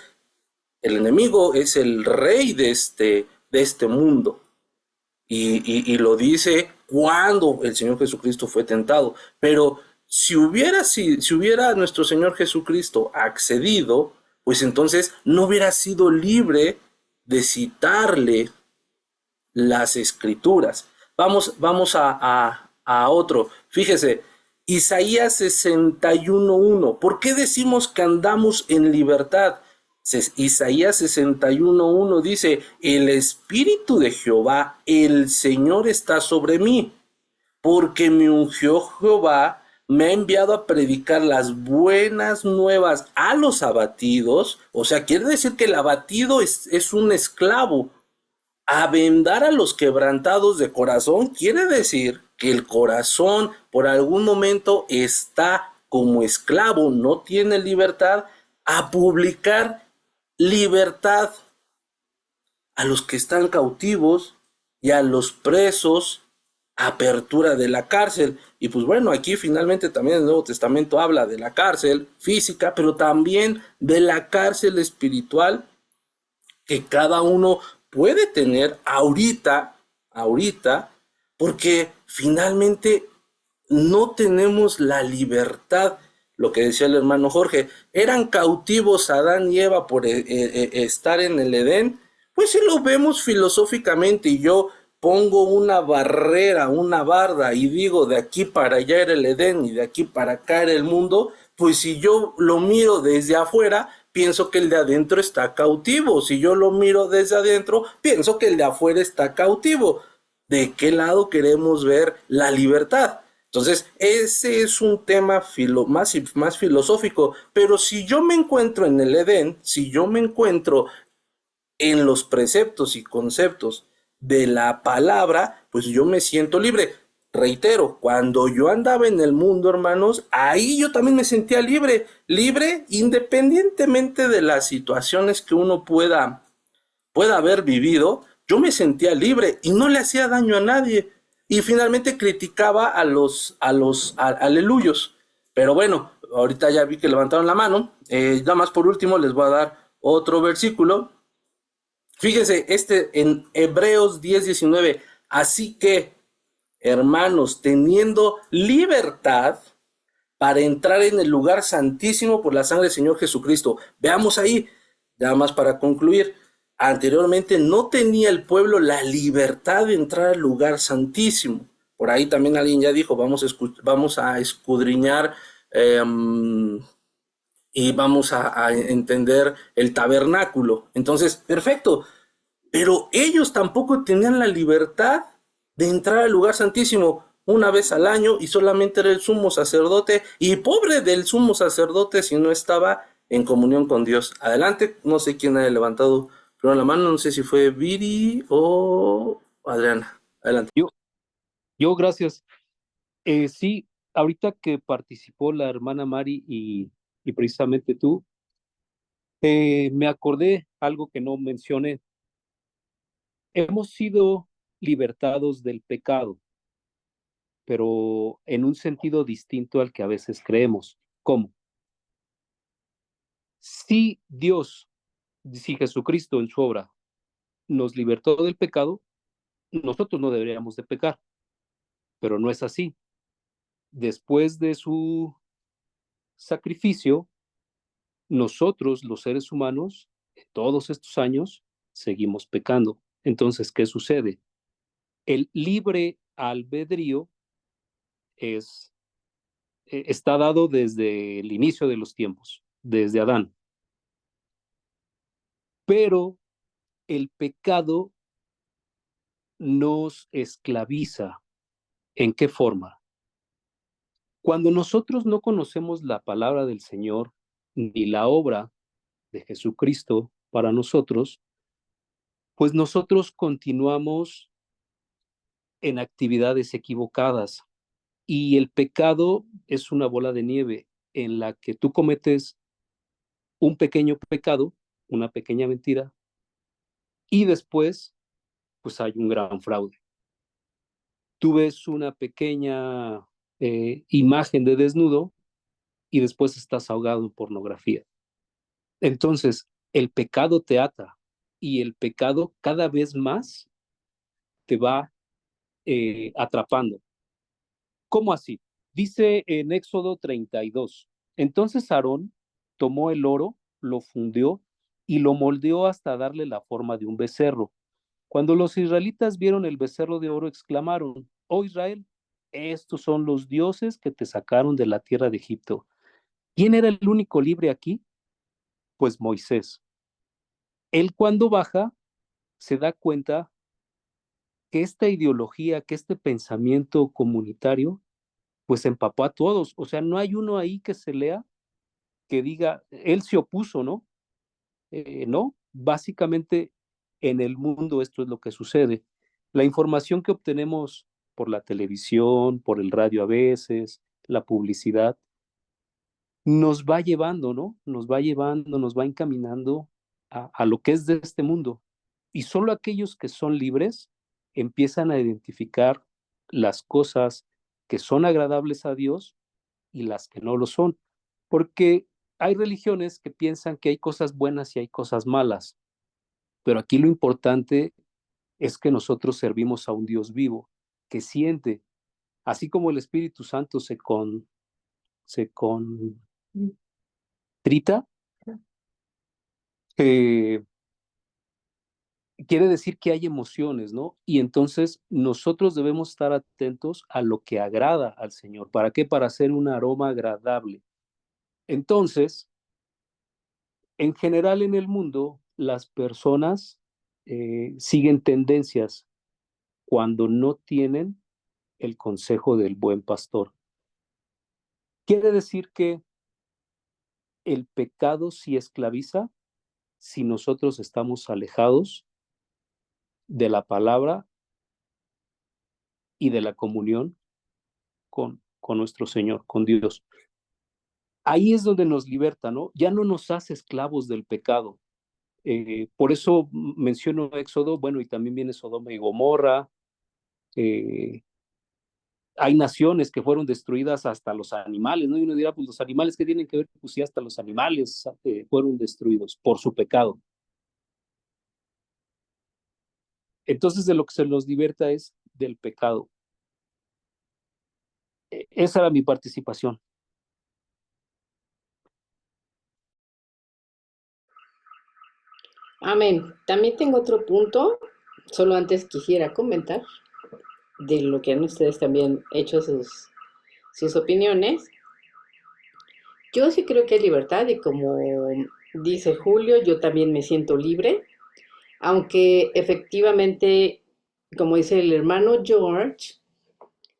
el enemigo es el rey de este mundo. Y lo dice cuando el Señor Jesucristo fue tentado. Pero si hubiera nuestro Señor Jesucristo accedido, pues entonces no hubiera sido libre de citarle las escrituras. Vamos a otro. Fíjese, Isaías 61:1. ¿Por qué decimos que andamos en libertad? Isaías 61:1 dice, el Espíritu de Jehová, el Señor está sobre mí, porque me ungió Jehová, me ha enviado a predicar las buenas nuevas a los abatidos. O sea, quiere decir que el abatido es un esclavo. A vendar a los quebrantados de corazón quiere decir que el corazón por algún momento está como esclavo, no tiene libertad. A publicar libertad a los que están cautivos y a los presos, apertura de la cárcel. Y pues bueno, aquí finalmente también el Nuevo Testamento habla de la cárcel física, pero también de la cárcel espiritual que cada uno puede tener ahorita, porque finalmente no tenemos la libertad. Lo que decía el hermano Jorge, eran cautivos Adán y Eva por estar en el Edén. Pues si lo vemos filosóficamente y yo pongo una barrera, una barda y digo de aquí para allá era el Edén y de aquí para acá era el mundo, pues si yo lo miro desde afuera, pienso que el de adentro está cautivo. Si yo lo miro desde adentro, pienso que el de afuera está cautivo. ¿De qué lado queremos ver la libertad? Entonces, ese es un tema más filosófico. Pero si yo me encuentro en el Edén, si yo me encuentro en los preceptos y conceptos de la palabra, pues yo me siento libre. Reitero, cuando yo andaba en el mundo, hermanos, ahí yo también me sentía libre independientemente de las situaciones que uno pueda haber vivido, yo me sentía libre y no le hacía daño a nadie. Y finalmente criticaba a los aleluyos. Pero bueno, ahorita ya vi que levantaron la mano. Nada más por último les voy a dar otro versículo. Fíjense, en Hebreos 10:19. Así que, hermanos, teniendo libertad para entrar en el lugar santísimo por la sangre del Señor Jesucristo. Veamos ahí, nada más para concluir. Anteriormente no tenía el pueblo la libertad de entrar al lugar santísimo. Por ahí también alguien ya dijo, vamos a escudriñar y vamos a entender el tabernáculo. Entonces, perfecto. Pero ellos tampoco tenían la libertad de entrar al lugar santísimo una vez al año y solamente era el sumo sacerdote. Y pobre del sumo sacerdote si no estaba en comunión con Dios. Adelante, no sé quién haya levantado primero la mano, no sé si fue Viri o Adriana. Adelante. Yo gracias. Sí, ahorita que participó la hermana Mari y precisamente tú, me acordé algo que no mencioné. Hemos sido libertados del pecado, pero en un sentido distinto al que a veces creemos. ¿Cómo? Si Dios, si Jesucristo en su obra nos libertó del pecado, nosotros no deberíamos de pecar, pero no es así. Después de su sacrificio, nosotros, los seres humanos, todos estos años, seguimos pecando. Entonces, ¿qué sucede? El libre albedrío está dado desde el inicio de los tiempos, desde Adán. Pero el pecado nos esclaviza. ¿En qué forma? Cuando nosotros no conocemos la palabra del Señor ni la obra de Jesucristo para nosotros, pues nosotros continuamos en actividades equivocadas. Y el pecado es una bola de nieve en la que tú cometes un pequeño pecado, una pequeña mentira, y después, pues hay un gran fraude. Tú ves una pequeña imagen de desnudo y después estás ahogado en pornografía. Entonces, el pecado te ata y el pecado cada vez más te va atrapando. ¿Cómo así? Dice en Éxodo 32, entonces Aarón tomó el oro, lo fundió y lo moldeó hasta darle la forma de un becerro. Cuando los israelitas vieron el becerro de oro, exclamaron, oh Israel, estos son los dioses que te sacaron de la tierra de Egipto. ¿Quién era el único libre aquí? Pues Moisés. Él cuando baja se da cuenta que esta ideología, que este pensamiento comunitario, pues empapó a todos. O sea, no hay uno ahí que se lea que diga, él se opuso, ¿no? No, básicamente en el mundo esto es lo que sucede. La información que obtenemos por la televisión, por el radio a veces, la publicidad, nos va llevando, ¿no? Nos va llevando, nos va encaminando a lo que es de este mundo. Y solo aquellos que son libres empiezan a identificar las cosas que son agradables a Dios y las que no lo son. Porque hay religiones que piensan que hay cosas buenas y hay cosas malas, pero aquí lo importante es que nosotros servimos a un Dios vivo, que siente, así como el Espíritu Santo se contrita, eh, quiere decir que hay emociones, ¿no? Y entonces nosotros debemos estar atentos a lo que agrada al Señor. ¿Para qué? Para hacer un aroma agradable. Entonces, en general en el mundo, las personas siguen tendencias cuando no tienen el consejo del buen pastor. Quiere decir que el pecado sí esclaviza si nosotros estamos alejados de la palabra y de la comunión con nuestro Señor, con Dios. Ahí es donde nos liberta, ¿no? Ya no nos hace esclavos del pecado. Por eso menciono Éxodo, bueno, y también viene Sodoma y Gomorra. Hay naciones que fueron destruidas hasta los animales, ¿no? Y uno dirá, pues los animales, ¿qué tienen que ver? Pues sí, hasta los animales fueron destruidos por su pecado. Entonces, de lo que se nos liberta es del pecado. Esa era mi participación. Amén. También tengo otro punto, solo antes quisiera comentar de lo que han ustedes también hecho sus opiniones. Yo sí creo que hay libertad y como dice Julio, yo también me siento libre, aunque efectivamente, como dice el hermano George,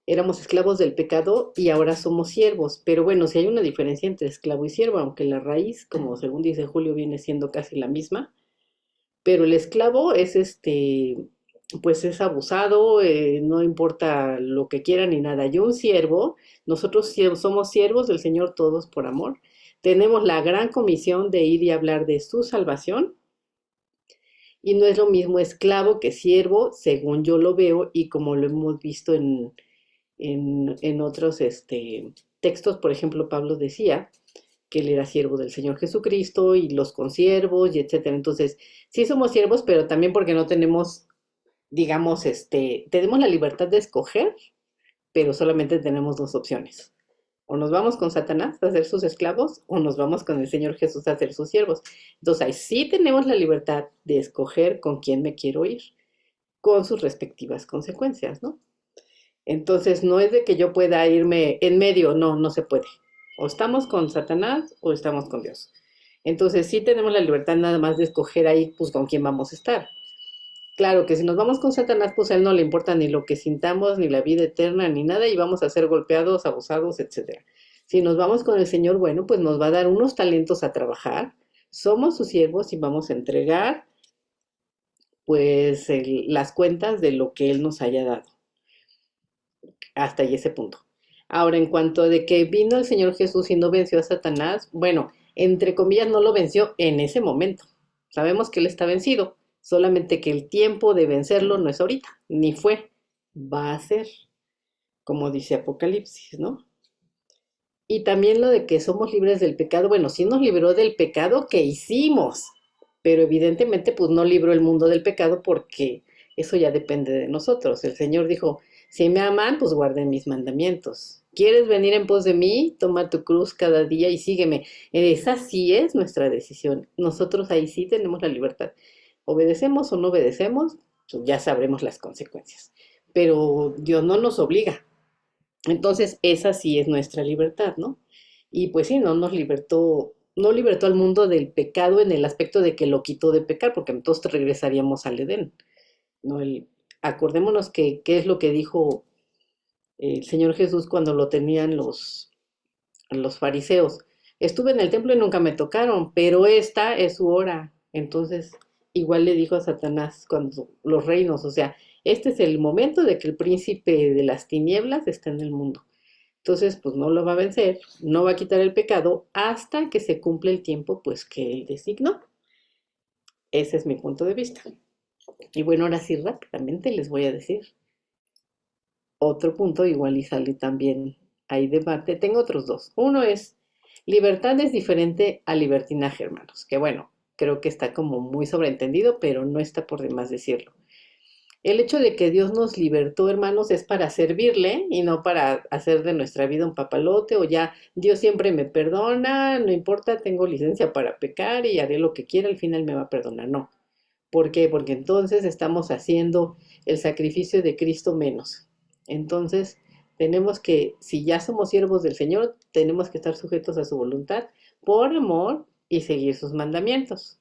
éramos esclavos del pecado y ahora somos siervos. Pero bueno, sí hay una diferencia entre esclavo y siervo, aunque la raíz, como según dice Julio, viene siendo casi la misma. Pero el esclavo es pues es abusado, no importa lo que quiera ni nada. Yo un siervo, nosotros somos siervos del Señor todos por amor. Tenemos la gran comisión de ir y hablar de su salvación. Y no es lo mismo esclavo que siervo, según yo lo veo y como lo hemos visto en otros textos. Por ejemplo, Pablo decía que él era siervo del Señor Jesucristo y los consiervos y etcétera. Entonces, sí somos siervos, pero también porque no tenemos, digamos, tenemos la libertad de escoger, pero solamente tenemos dos opciones. O nos vamos con Satanás a ser sus esclavos, o nos vamos con el Señor Jesús a ser sus siervos. Entonces, ahí sí tenemos la libertad de escoger con quién me quiero ir, con sus respectivas consecuencias, ¿no? Entonces, no es de que yo pueda irme en medio, no, no se puede. O estamos con Satanás o estamos con Dios. Entonces, sí tenemos la libertad nada más de escoger ahí, pues, con quién vamos a estar. Claro que si nos vamos con Satanás, pues a él no le importa ni lo que sintamos, ni la vida eterna, ni nada, y vamos a ser golpeados, abusados, etcétera. Si nos vamos con el Señor, bueno, pues nos va a dar unos talentos a trabajar, somos sus siervos y vamos a entregar, pues, las cuentas de lo que Él nos haya dado, hasta ahí ese punto. Ahora, en cuanto de que vino el Señor Jesús y no venció a Satanás, bueno, entre comillas, no lo venció en ese momento. Sabemos que Él está vencido, solamente que el tiempo de vencerlo no es ahorita, ni fue, va a ser, como dice Apocalipsis, ¿no? Y también lo de que somos libres del pecado, bueno, sí nos libró del pecado que hicimos, pero evidentemente pues no libró el mundo del pecado porque eso ya depende de nosotros. El Señor dijo, si me aman, pues guarden mis mandamientos. ¿Quieres venir en pos de mí? Toma tu cruz cada día y sígueme. Esa sí es nuestra decisión. Nosotros ahí sí tenemos la libertad. Obedecemos o no obedecemos, pues ya sabremos las consecuencias. Pero Dios no nos obliga. Entonces, esa sí es nuestra libertad, ¿no? Y pues sí, no nos libertó, no libertó al mundo del pecado en el aspecto de que lo quitó de pecar, porque entonces regresaríamos al Edén, ¿no? Acordémonos que qué es lo que dijo el Señor Jesús cuando lo tenían los fariseos. Estuve en el templo y nunca me tocaron, pero esta es su hora. Entonces, igual le dijo a Satanás cuando los reinos, o sea, este es el momento de que el príncipe de las tinieblas está en el mundo. Entonces, pues no lo va a vencer, no va a quitar el pecado hasta que se cumple el tiempo, pues que él designó. Ese es mi punto de vista. Y bueno, ahora sí rápidamente les voy a decir otro punto, igual y sale también, hay debate. Tengo otros dos. Uno es, libertad es diferente a libertinaje, hermanos, que bueno, creo que está como muy sobreentendido, pero no está por demás decirlo. El hecho de que Dios nos libertó, hermanos, es para servirle y no para hacer de nuestra vida un papalote o ya Dios siempre me perdona, no importa, tengo licencia para pecar y haré lo que quiera, al final me va a perdonar. No. ¿Por qué? Porque entonces estamos haciendo el sacrificio de Cristo menos. Entonces, tenemos que, si ya somos siervos del Señor, tenemos que estar sujetos a su voluntad por amor y seguir sus mandamientos.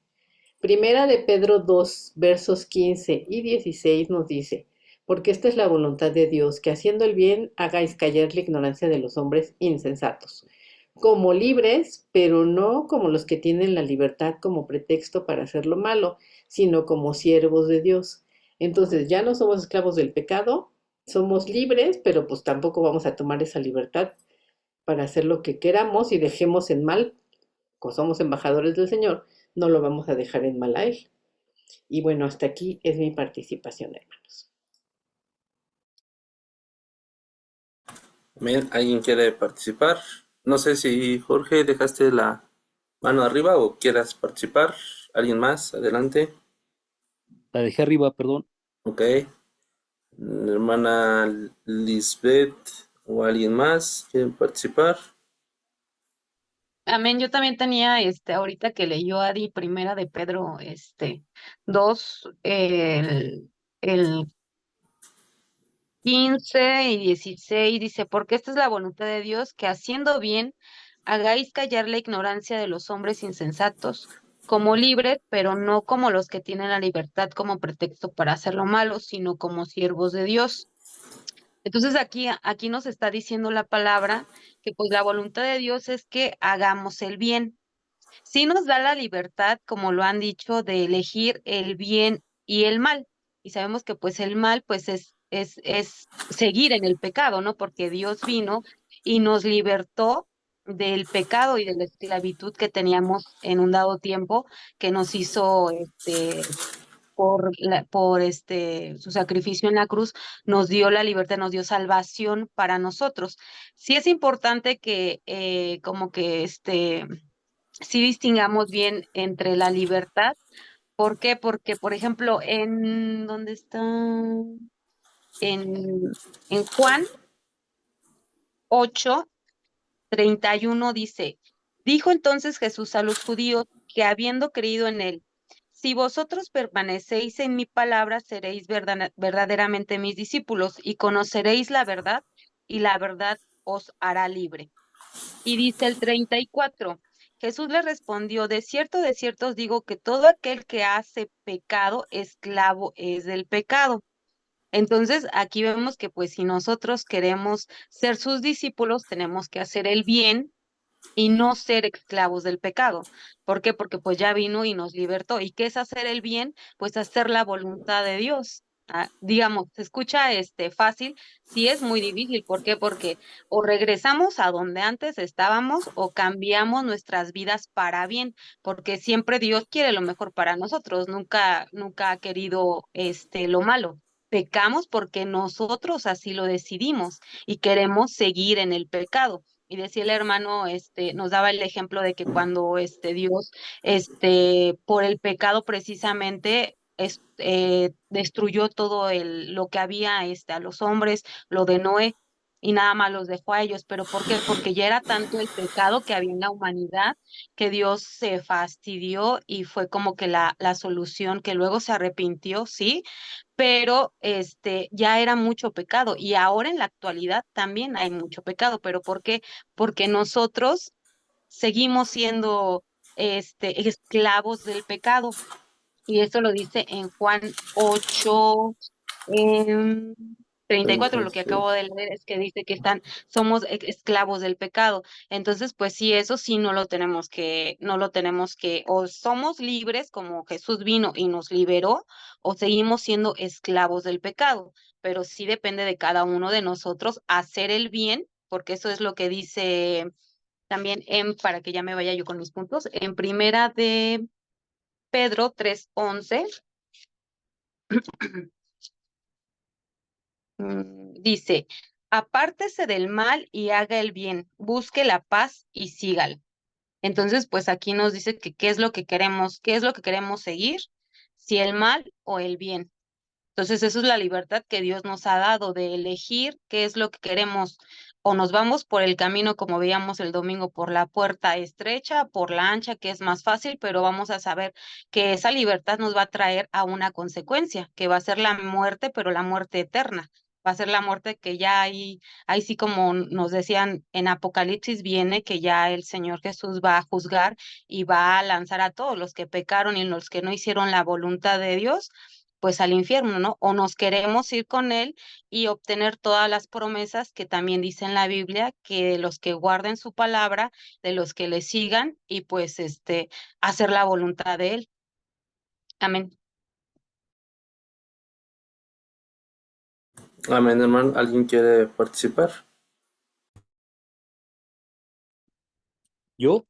Primera de Pedro 2, versos 15 y 16 nos dice, porque esta es la voluntad de Dios, que haciendo el bien hagáis callar la ignorancia de los hombres insensatos, como libres, pero no como los que tienen la libertad como pretexto para hacer lo malo, sino como siervos de Dios. Entonces ya no somos esclavos del pecado, somos libres, pero pues tampoco vamos a tomar esa libertad para hacer lo que queramos y dejemos en mal, como somos embajadores del Señor, no lo vamos a dejar en mal a Él. Y bueno, hasta aquí es mi participación, hermanos. Bien, ¿alguien quiere participar? No sé si Jorge dejaste la mano arriba o quieras participar. ¿Alguien más? Adelante. La dejé arriba, perdón. Ok. Hermana Lisbeth o alguien más quiere participar. Amén, yo también tenía, ahorita que leyó Adi, primera de Pedro, 2, el 15 y 16 dice, porque esta es la voluntad de Dios, que haciendo bien, hagáis callar la ignorancia de los hombres insensatos, como libres, pero no como los que tienen la libertad como pretexto para hacer lo malo, sino como siervos de Dios. Entonces aquí nos está diciendo la palabra que pues la voluntad de Dios es que hagamos el bien. Sí nos da la libertad, como lo han dicho, de elegir el bien y el mal. Y sabemos que pues el mal pues es seguir en el pecado, ¿no? Porque Dios vino y nos libertó del pecado y de la esclavitud que teníamos en un dado tiempo, que nos hizo su sacrificio en la cruz, nos dio la libertad, nos dio salvación para nosotros. Sí es importante que como que sí distingamos bien entre la libertad. ¿Por qué? Porque, por ejemplo, ¿dónde está? En Juan 8:31 dice, dijo entonces Jesús a los judíos que habiendo creído en él, si vosotros permanecéis en mi palabra, seréis verdaderamente mis discípulos y conoceréis la verdad, y la verdad os hará libre. Y dice el 34, Jesús le respondió, de cierto os digo que todo aquel que hace pecado, esclavo es del pecado. Entonces, aquí vemos que pues si nosotros queremos ser sus discípulos, tenemos que hacer el bien y no ser esclavos del pecado. ¿Por qué? Porque pues ya vino y nos libertó. ¿Y qué es hacer el bien? Pues hacer la voluntad de Dios. Digamos, se escucha fácil, sí es muy difícil. ¿Por qué? Porque o regresamos a donde antes estábamos o cambiamos nuestras vidas para bien, porque siempre Dios quiere lo mejor para nosotros, nunca ha querido lo malo. Pecamos porque nosotros así lo decidimos y queremos seguir en el pecado. Y decía el hermano, nos daba el ejemplo de que cuando Dios, por el pecado precisamente, destruyó todo lo que había, a los hombres, lo de Noé, y nada más los dejó a ellos. ¿Pero por qué? Porque ya era tanto el pecado que había en la humanidad que Dios se fastidió y fue como que la solución, que luego se arrepintió, sí, pero ya era mucho pecado y ahora en la actualidad también hay mucho pecado. ¿Pero por qué? Porque nosotros seguimos siendo esclavos del pecado, y eso lo dice en Juan 8, em, 34. Lo que 36. acabo de leer es que dice que somos esclavos del pecado. Entonces, pues sí, eso sí no lo tenemos que, o somos libres como Jesús vino y nos liberó, o seguimos siendo esclavos del pecado. Pero sí depende de cada uno de nosotros hacer el bien, porque eso es lo que dice también para que ya me vaya yo con mis puntos, en primera de Pedro 3:11. Dice, apártese del mal y haga el bien, busque la paz y sígala. Entonces, pues aquí nos dice que qué es lo que queremos seguir, si el mal o el bien. Entonces, eso es la libertad que Dios nos ha dado de elegir qué es lo que queremos. O nos vamos por el camino, como veíamos el domingo, por la puerta estrecha, por la ancha, que es más fácil, pero vamos a saber que esa libertad nos va a traer a una consecuencia, que va a ser la muerte, pero la muerte eterna. Va a ser la muerte que ya ahí sí, como nos decían en Apocalipsis, viene que ya el Señor Jesús va a juzgar y va a lanzar a todos los que pecaron y los que no hicieron la voluntad de Dios, pues al infierno, ¿no? O nos queremos ir con él y obtener todas las promesas que también dice en la Biblia, que de los que guarden su palabra, de los que le sigan, y pues hacer la voluntad de él. Amén. Amén, hermano. ¿Alguien quiere participar? Yo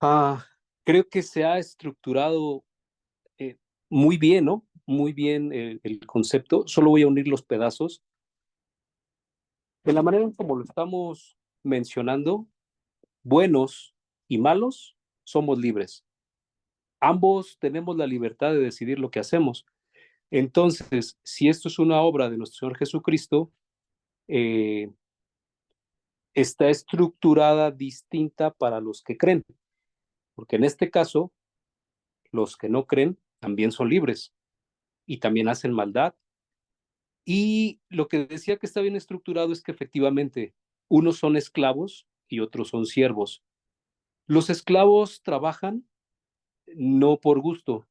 ah, creo que se ha estructurado eh, muy bien, ¿no? Muy bien el concepto. Solo voy a unir los pedazos. De la manera en como lo estamos mencionando, buenos y malos, somos libres. Ambos tenemos la libertad de decidir lo que hacemos. Entonces, si esto es una obra de nuestro Señor Jesucristo, eh, está estructurada distinta para los que creen, porque en este caso, los que no creen también son libres y también hacen maldad. Y lo que decía que está bien estructurado es que efectivamente unos son esclavos y otros son siervos. Los esclavos trabajan no por gusto,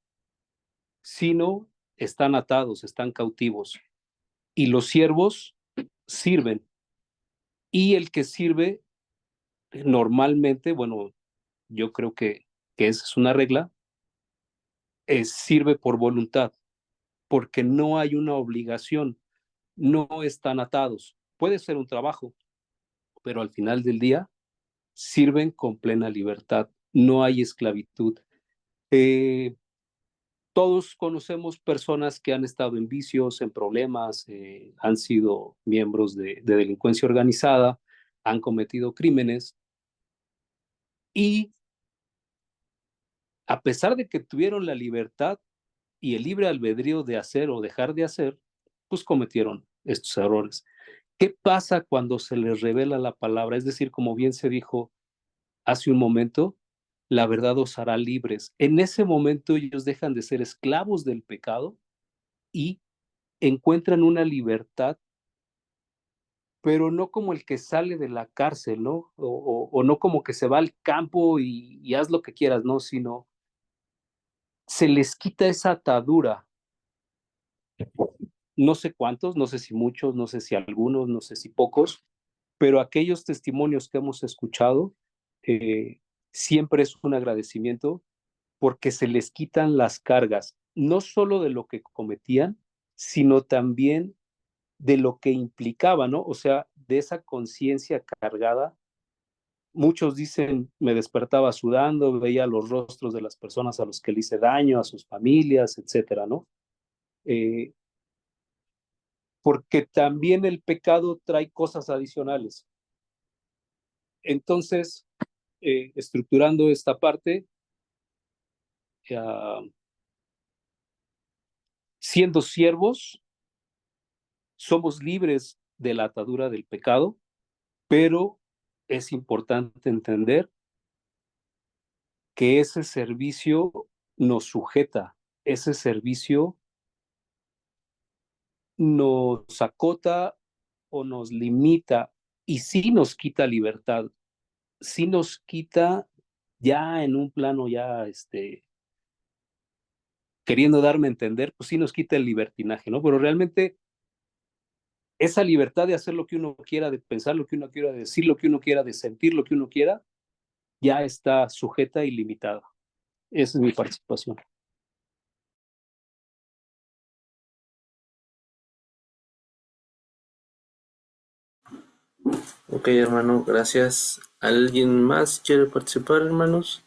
sino están atados, están cautivos. Y los siervos sirven. Y el que sirve normalmente, bueno, yo creo que esa es una regla, sirve por voluntad, porque no hay una obligación, no están atados. Puede ser un trabajo, pero al final del día sirven con plena libertad, no hay esclavitud. Eh, Todos conocemos personas que han estado en vicios, en problemas, han sido miembros de delincuencia organizada, han cometido crímenes y a pesar de que tuvieron la libertad y el libre albedrío de hacer o dejar de hacer, pues cometieron estos errores. ¿Qué pasa cuando se les revela la palabra? Es decir, como bien se dijo hace un momento, la verdad os hará libres. En ese momento ellos dejan de ser esclavos del pecado y encuentran una libertad, pero no como el que sale de la cárcel, ¿no? O no como que se va al campo y haz lo que quieras, ¿no? Sino se les quita esa atadura. No sé cuántos, no sé si muchos, no sé si algunos, no sé si pocos, pero aquellos testimonios que hemos escuchado, eh, siempre es un agradecimiento porque se les quitan las cargas, no solo de lo que cometían, sino también de lo que implicaba, ¿no? O sea, de esa conciencia cargada. Muchos dicen, me despertaba sudando, veía los rostros de las personas a los que le hice daño, a sus familias, etcétera, ¿no? Eh, porque también el pecado trae cosas adicionales. Entonces, estructurando esta parte, uh, siendo siervos, somos libres de la atadura del pecado, pero es importante entender que ese servicio nos sujeta, ese servicio nos acota o nos limita y sí nos quita libertad, sí nos quita ya en un plano ya queriendo darme a entender, pues sí nos quita el libertinaje, ¿no? Pero realmente esa libertad de hacer lo que uno quiera, de pensar lo que uno quiera, de decir lo que uno quiera, de sentir lo que uno quiera, ya está sujeta y limitada. Esa es mi participación. Ok, hermano, gracias. ¿Alguien más quiere participar, hermanos?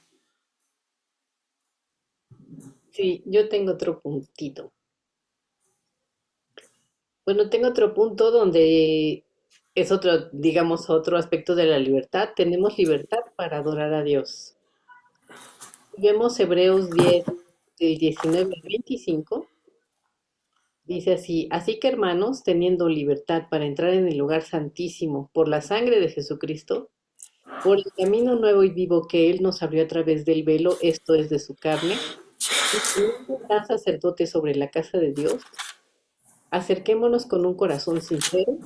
Sí, yo tengo otro puntito. Bueno, tengo otro punto donde es otro, digamos, otro aspecto de la libertad. Tenemos libertad para adorar a Dios. Vemos Hebreos 10, del 19 al 25. Dice así, así que hermanos, teniendo libertad para entrar en el lugar santísimo por la sangre de Jesucristo, por el camino nuevo y vivo que Él nos abrió a través del velo, esto es de su carne, y teniendo un gran sacerdote sobre la casa de Dios, acerquémonos con un corazón sincero,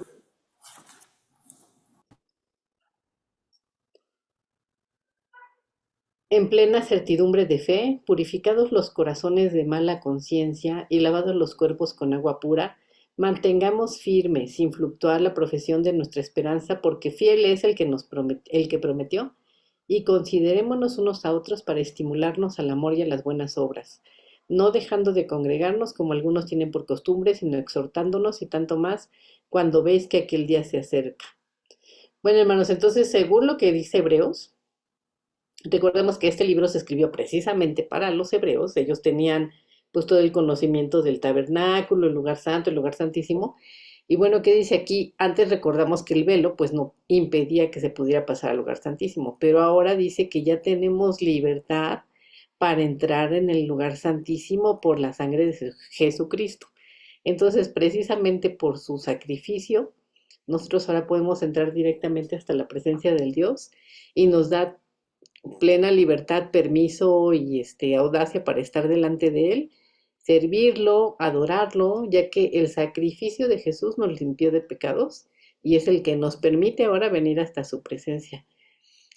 en plena certidumbre de fe, purificados los corazones de mala conciencia y lavados los cuerpos con agua pura, mantengamos firme, sin fluctuar, la profesión de nuestra esperanza, porque fiel es el que el que prometió, y considerémonos unos a otros para estimularnos al amor y a las buenas obras, no dejando de congregarnos como algunos tienen por costumbre, sino exhortándonos y tanto más cuando veis que aquel día se acerca. Bueno, hermanos, entonces, según lo que dice Hebreos, recordemos que este libro se escribió precisamente para los hebreos. Ellos tenían pues todo el conocimiento del tabernáculo, el lugar santo, el lugar santísimo. Y bueno, ¿qué dice aquí? Antes recordamos que el velo pues no impedía que se pudiera pasar al lugar santísimo, pero ahora dice que ya tenemos libertad para entrar en el lugar santísimo por la sangre de Jesucristo. Entonces, precisamente por su sacrificio, nosotros ahora podemos entrar directamente hasta la presencia del Dios y nos da plena libertad, permiso y audacia para estar delante de Él, servirlo, adorarlo, ya que el sacrificio de Jesús nos limpió de pecados y es el que nos permite ahora venir hasta su presencia.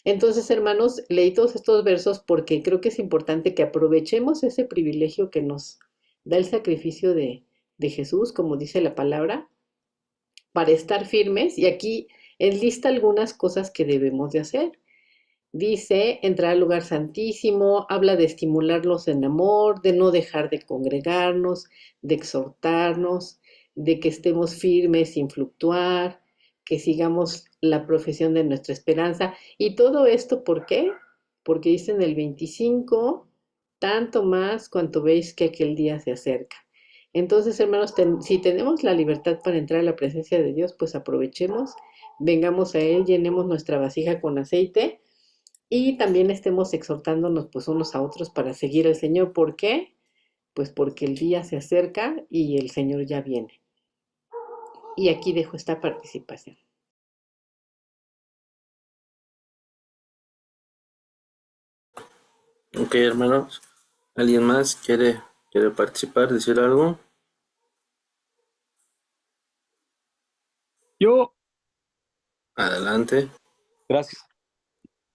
Entonces, hermanos, leí todos estos versos porque creo que es importante que aprovechemos ese privilegio que nos da el sacrificio de Jesús, como dice la palabra, para estar firmes. Y aquí enlista algunas cosas que debemos de hacer. Dice, entrar al lugar santísimo, habla de estimularlos en amor, de no dejar de congregarnos, de exhortarnos, de que estemos firmes sin fluctuar, que sigamos la profesión de nuestra esperanza. Y todo esto, ¿por qué? Porque dice en el 25, tanto más cuanto veis que aquel día se acerca. Entonces, hermanos, si tenemos la libertad para entrar a la presencia de Dios, pues aprovechemos, vengamos a Él, llenemos nuestra vasija con aceite y también estemos exhortándonos pues unos a otros para seguir al Señor. ¿Por qué? Pues porque el día se acerca y el Señor ya viene. Y aquí dejo esta participación. Ok, hermanos. ¿Alguien más quiere participar, decir algo? Yo, Adelante. gracias.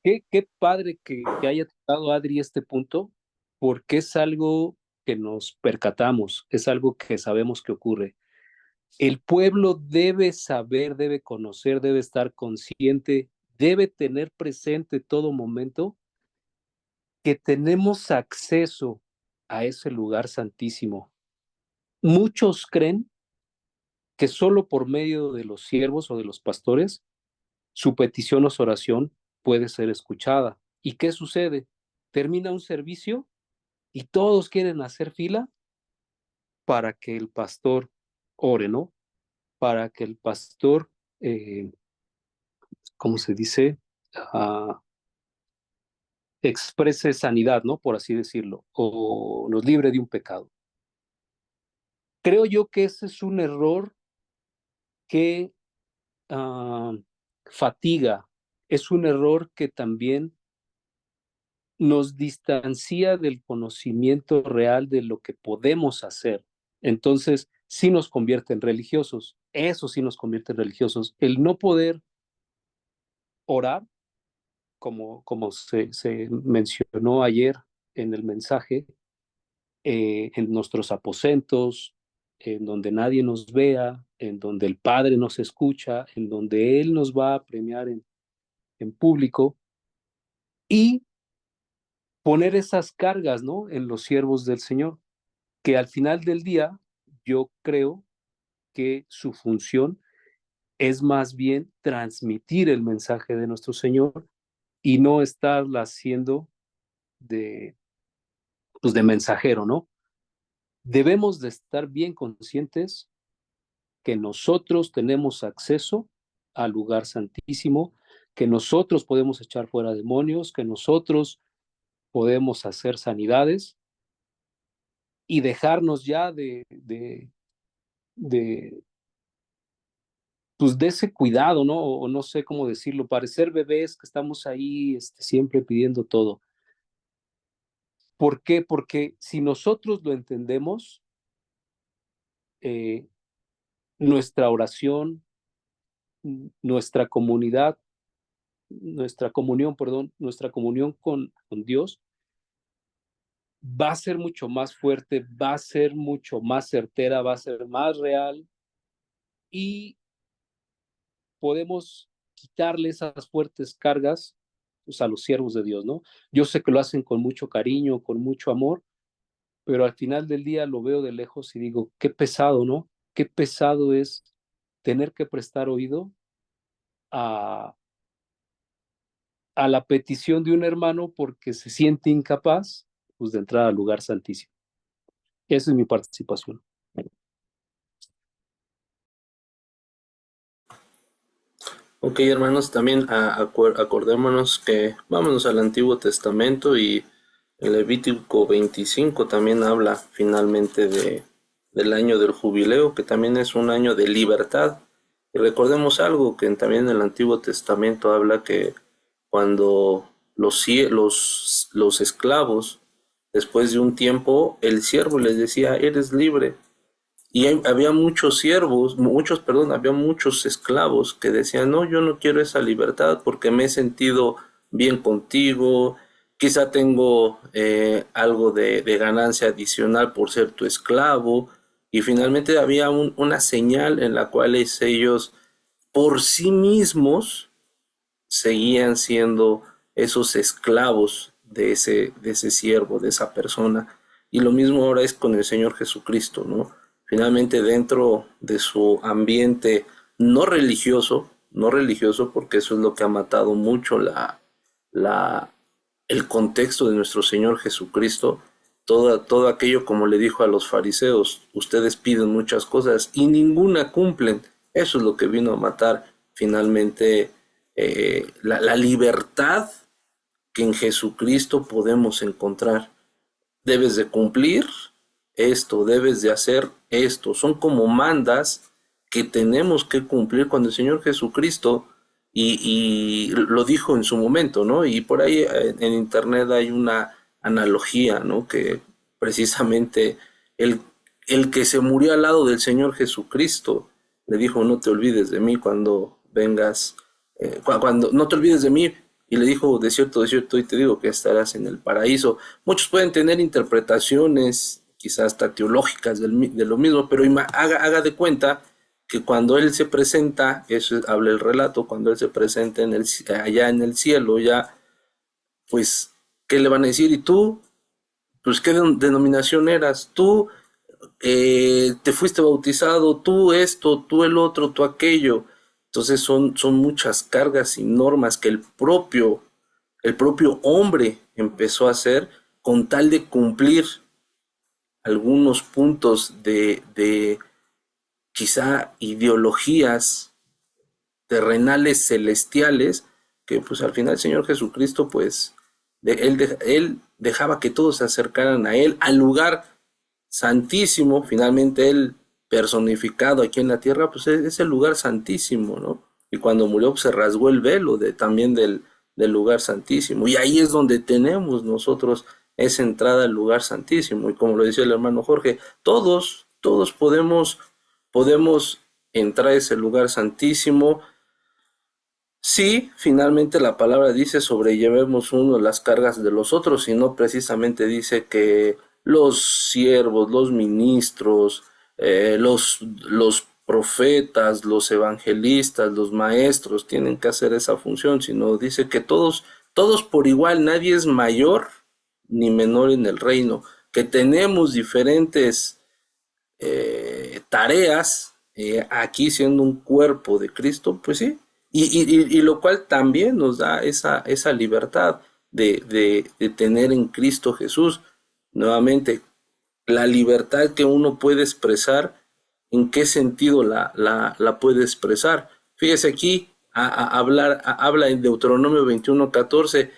Qué padre que haya tocado Adri este punto, porque es algo que nos percatamos, es algo que sabemos que ocurre. El pueblo debe saber, debe conocer, debe estar consciente, debe tener presente todo momento que tenemos acceso a ese lugar santísimo. Muchos creen que solo por medio de los siervos o de los pastores su petición o su oración puede ser escuchada. ¿Y qué sucede? Termina un servicio y todos quieren hacer fila para que el pastor ore, ¿no? Para que el pastor, ¿cómo se dice? Ah, exprese sanidad, ¿no? Por así decirlo, o nos libre de un pecado. Creo yo que ese es un error que fatiga, es un error que también nos distancia del conocimiento real de lo que podemos hacer. Entonces, sí nos convierte en religiosos, eso sí nos convierte en religiosos. El no poder orar, como se mencionó ayer en el mensaje, en nuestros aposentos, en donde nadie nos vea, en donde el Padre nos escucha, en donde Él nos va a premiar en público, y poner esas cargas, ¿no? En los siervos del Señor, que al final del día yo creo que su función es más bien transmitir el mensaje de nuestro Señor y no estarla haciendo pues de mensajero, ¿no? Debemos de estar bien conscientes que nosotros tenemos acceso al lugar santísimo, que nosotros podemos echar fuera demonios, que nosotros podemos hacer sanidades y dejarnos ya de, pues de ese cuidado, ¿no? O no sé cómo decirlo, parecer bebés que estamos ahí siempre pidiendo todo. ¿Por qué? Porque si nosotros lo entendemos, eh, nuestra oración, nuestra comunidad, nuestra comunión, perdón, nuestra comunión con Dios va a ser mucho más fuerte, va a ser mucho más certera, va a ser más real y podemos quitarle esas fuertes cargas pues, a los siervos de Dios, ¿no? Yo sé que lo hacen con mucho cariño, con mucho amor, pero al final del día lo veo de lejos y digo, qué pesado, ¿no? Qué pesado es tener que prestar oído a, a la petición de un hermano porque se siente incapaz pues, de entrar al lugar santísimo. Esa es mi participación. Ok, hermanos, también acordémonos que vámonos al Antiguo Testamento y el Levítico 25 también habla finalmente del año del jubileo, que también es un año de libertad. Y recordemos algo que también en el Antiguo Testamento habla que cuando los esclavos, después de un tiempo, el siervo les decía, eres libre. Y había había muchos esclavos que decían, no, yo no quiero esa libertad porque me he sentido bien contigo, quizá tengo algo de ganancia adicional por ser tu esclavo. Y finalmente había una señal en la cual ellos por sí mismos seguían siendo esos esclavos de ese siervo, de esa persona. Y lo mismo ahora es con el Señor Jesucristo, ¿no? Finalmente dentro de su ambiente no religioso, porque eso es lo que ha matado mucho el contexto de nuestro Señor Jesucristo, todo aquello, como le dijo a los fariseos, ustedes piden muchas cosas y ninguna cumplen. Eso es lo que vino a matar finalmente la libertad que en Jesucristo podemos encontrar. Debes de cumplir esto, debes de hacer esto. Son como mandas que tenemos que cumplir cuando el Señor Jesucristo, y lo dijo en su momento, ¿no? Y por ahí en internet hay una analogía, ¿no? Que precisamente el, el que se murió al lado del Señor Jesucristo le dijo, no te olvides de mí cuando vengas, cuando no te olvides de mí, y le dijo, de cierto, y te digo que estarás en el paraíso. Muchos pueden tener interpretaciones, quizás hasta teológicas de lo mismo, pero haga de cuenta que cuando Él se presenta, eso habla el relato, cuando Él se presenta allá en el cielo, ya, pues, ¿qué le van a decir? ¿Y tú? Pues, ¿qué denominación eras? Tú te fuiste bautizado, tú esto, tú el otro, tú aquello. Entonces son muchas cargas y normas que el propio hombre empezó a hacer con tal de cumplir algunos puntos de quizá ideologías terrenales celestiales, que pues al final el Señor Jesucristo pues él dejaba que todos se acercaran a él, al lugar santísimo. Finalmente él personificado aquí en la tierra, pues es el lugar santísimo, ¿no? Y cuando murió pues, se rasgó el velo también del lugar santísimo, y ahí es donde tenemos nosotros esa entrada al lugar santísimo. Y como lo decía el hermano Jorge, todos podemos entrar a ese lugar santísimo. Sí, finalmente la palabra dice sobrellevemos uno las cargas de los otros, y no precisamente dice que los siervos, los ministros, los profetas, los evangelistas, los maestros tienen que hacer esa función, sino dice que todos por igual, nadie es mayor ni menor en el reino, que tenemos diferentes tareas aquí siendo un cuerpo de Cristo, pues sí, y lo cual también nos da esa libertad de tener en Cristo Jesús, nuevamente, la libertad que uno puede expresar. ¿En qué sentido la puede expresar? Fíjese aquí, habla en Deuteronomio 21:14,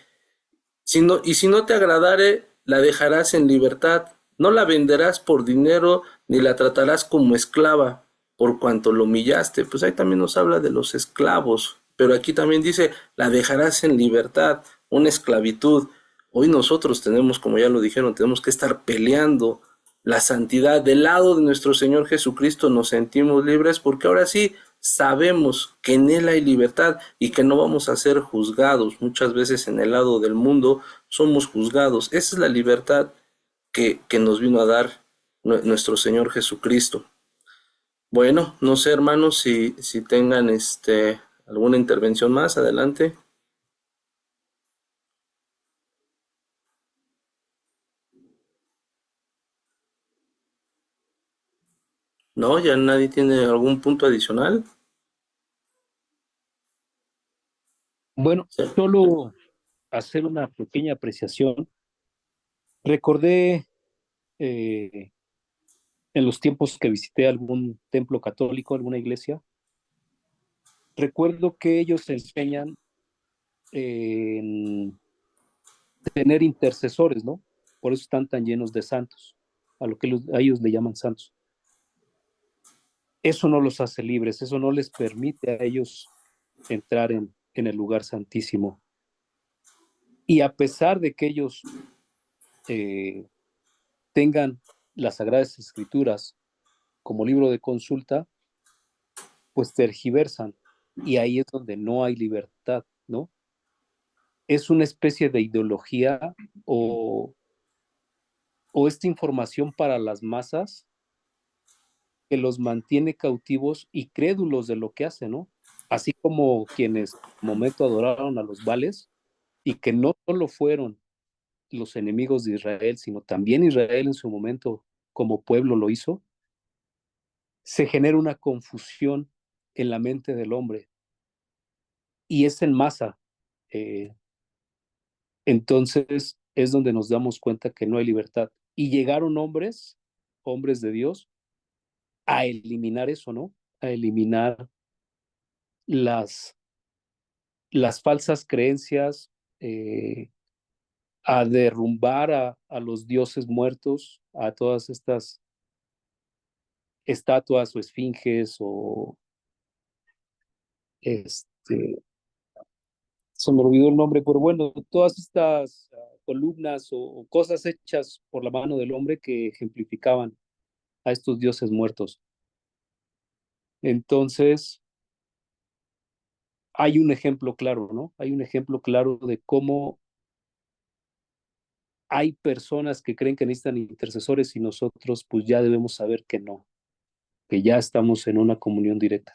si no te agradare, la dejarás en libertad, no la venderás por dinero, ni la tratarás como esclava, por cuanto lo humillaste. Pues ahí también nos habla de los esclavos, pero aquí también dice, la dejarás en libertad, una esclavitud. Hoy nosotros tenemos, como ya lo dijeron, tenemos que estar peleando la santidad. Del lado de nuestro Señor Jesucristo nos sentimos libres, porque ahora sí sabemos que en Él hay libertad y que no vamos a ser juzgados. Muchas veces en el lado del mundo somos juzgados. Esa es la libertad que nos vino a dar nuestro Señor Jesucristo. Bueno, no sé, hermanos, si tengan alguna intervención más, adelante. ¿No? ¿Ya nadie tiene algún punto adicional? Bueno, Sí. solo hacer una pequeña apreciación. Recordé en los tiempos que visité algún templo católico, alguna iglesia, recuerdo que ellos enseñan en tener intercesores, ¿no? Por eso están tan llenos de santos, a lo que a ellos le llaman santos. Eso no los hace libres, eso no les permite a ellos entrar en el lugar santísimo. Y a pesar de que ellos tengan las Sagradas Escrituras como libro de consulta, pues tergiversan, y ahí es donde no hay libertad, ¿no? Es una especie de ideología o, o esta información para las masas que los mantiene cautivos y crédulos de lo que hacen, ¿no? Así como quienes en un momento adoraron a los Baales, y que no solo fueron los enemigos de Israel, sino también Israel en su momento como pueblo lo hizo. Se genera una confusión en la mente del hombre y es en masa. Entonces es donde nos damos cuenta que no hay libertad. Y llegaron hombres de Dios, a eliminar eso, ¿no? A eliminar las, las falsas creencias, a derrumbar a los dioses muertos, a todas estas estatuas o esfinges o se me olvidó el nombre, pero bueno, todas estas columnas o cosas hechas por la mano del hombre que ejemplificaban a estos dioses muertos. Entonces, hay un ejemplo claro, ¿no? Hay un ejemplo claro de cómo hay personas que creen que necesitan intercesores y nosotros pues ya debemos saber que no, que ya estamos en una comunión directa.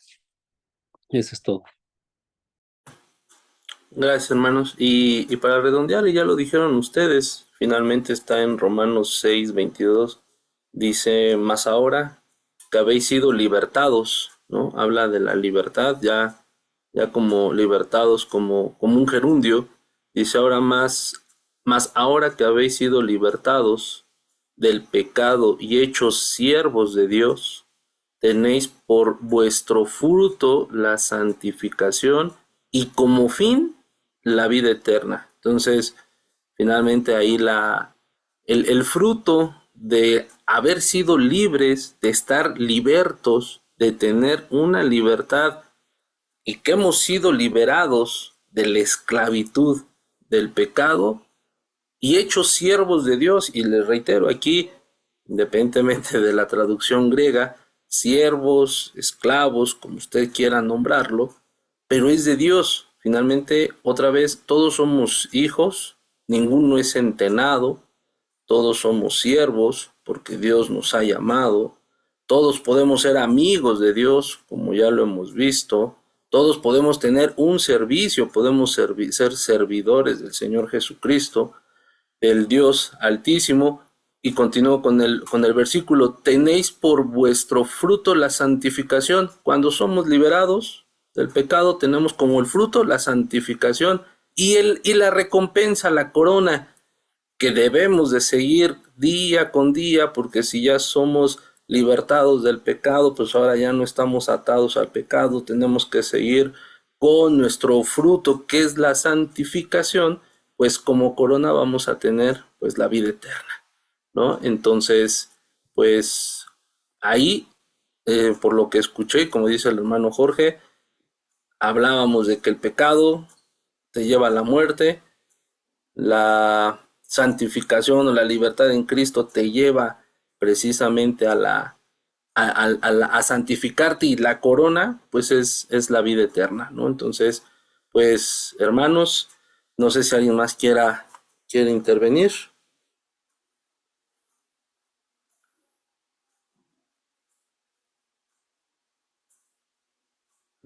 Eso es todo. Gracias, hermanos. Y para redondear, y ya lo dijeron ustedes, finalmente está en Romanos 6:22. Dice, más ahora que habéis sido libertados, ¿no? Habla de la libertad, ya como libertados, como un gerundio. Dice ahora más ahora que habéis sido libertados del pecado y hechos siervos de Dios, tenéis por vuestro fruto la santificación y como fin la vida eterna. Entonces, finalmente ahí el fruto de haber sido libres, de estar libertos, de tener una libertad y que hemos sido liberados de la esclavitud del pecado y hechos siervos de Dios. Y les reitero aquí, independientemente de la traducción griega, siervos, esclavos, como usted quiera nombrarlo, pero es de Dios. Finalmente, otra vez, todos somos hijos, ninguno es centenado, todos somos siervos porque Dios nos ha llamado, todos podemos ser amigos de Dios, como ya lo hemos visto, todos podemos tener un servicio, podemos ser servidores del Señor Jesucristo, el Dios Altísimo. Y continúo con el versículo, tenéis por vuestro fruto la santificación. Cuando somos liberados del pecado, tenemos como el fruto la santificación y la recompensa, la corona, que debemos de seguir día con día, porque si ya somos libertados del pecado, pues ahora ya no estamos atados al pecado, tenemos que seguir con nuestro fruto, que es la santificación, pues como corona vamos a tener pues la vida eterna, ¿no? Entonces, pues ahí, por lo que escuché, como dice el hermano Jorge, hablábamos de que el pecado te lleva a la muerte, la santificación o la libertad en Cristo te lleva precisamente a santificarte, y la corona pues es la vida eterna, ¿no? Entonces, pues hermanos, no sé si alguien más quiere intervenir.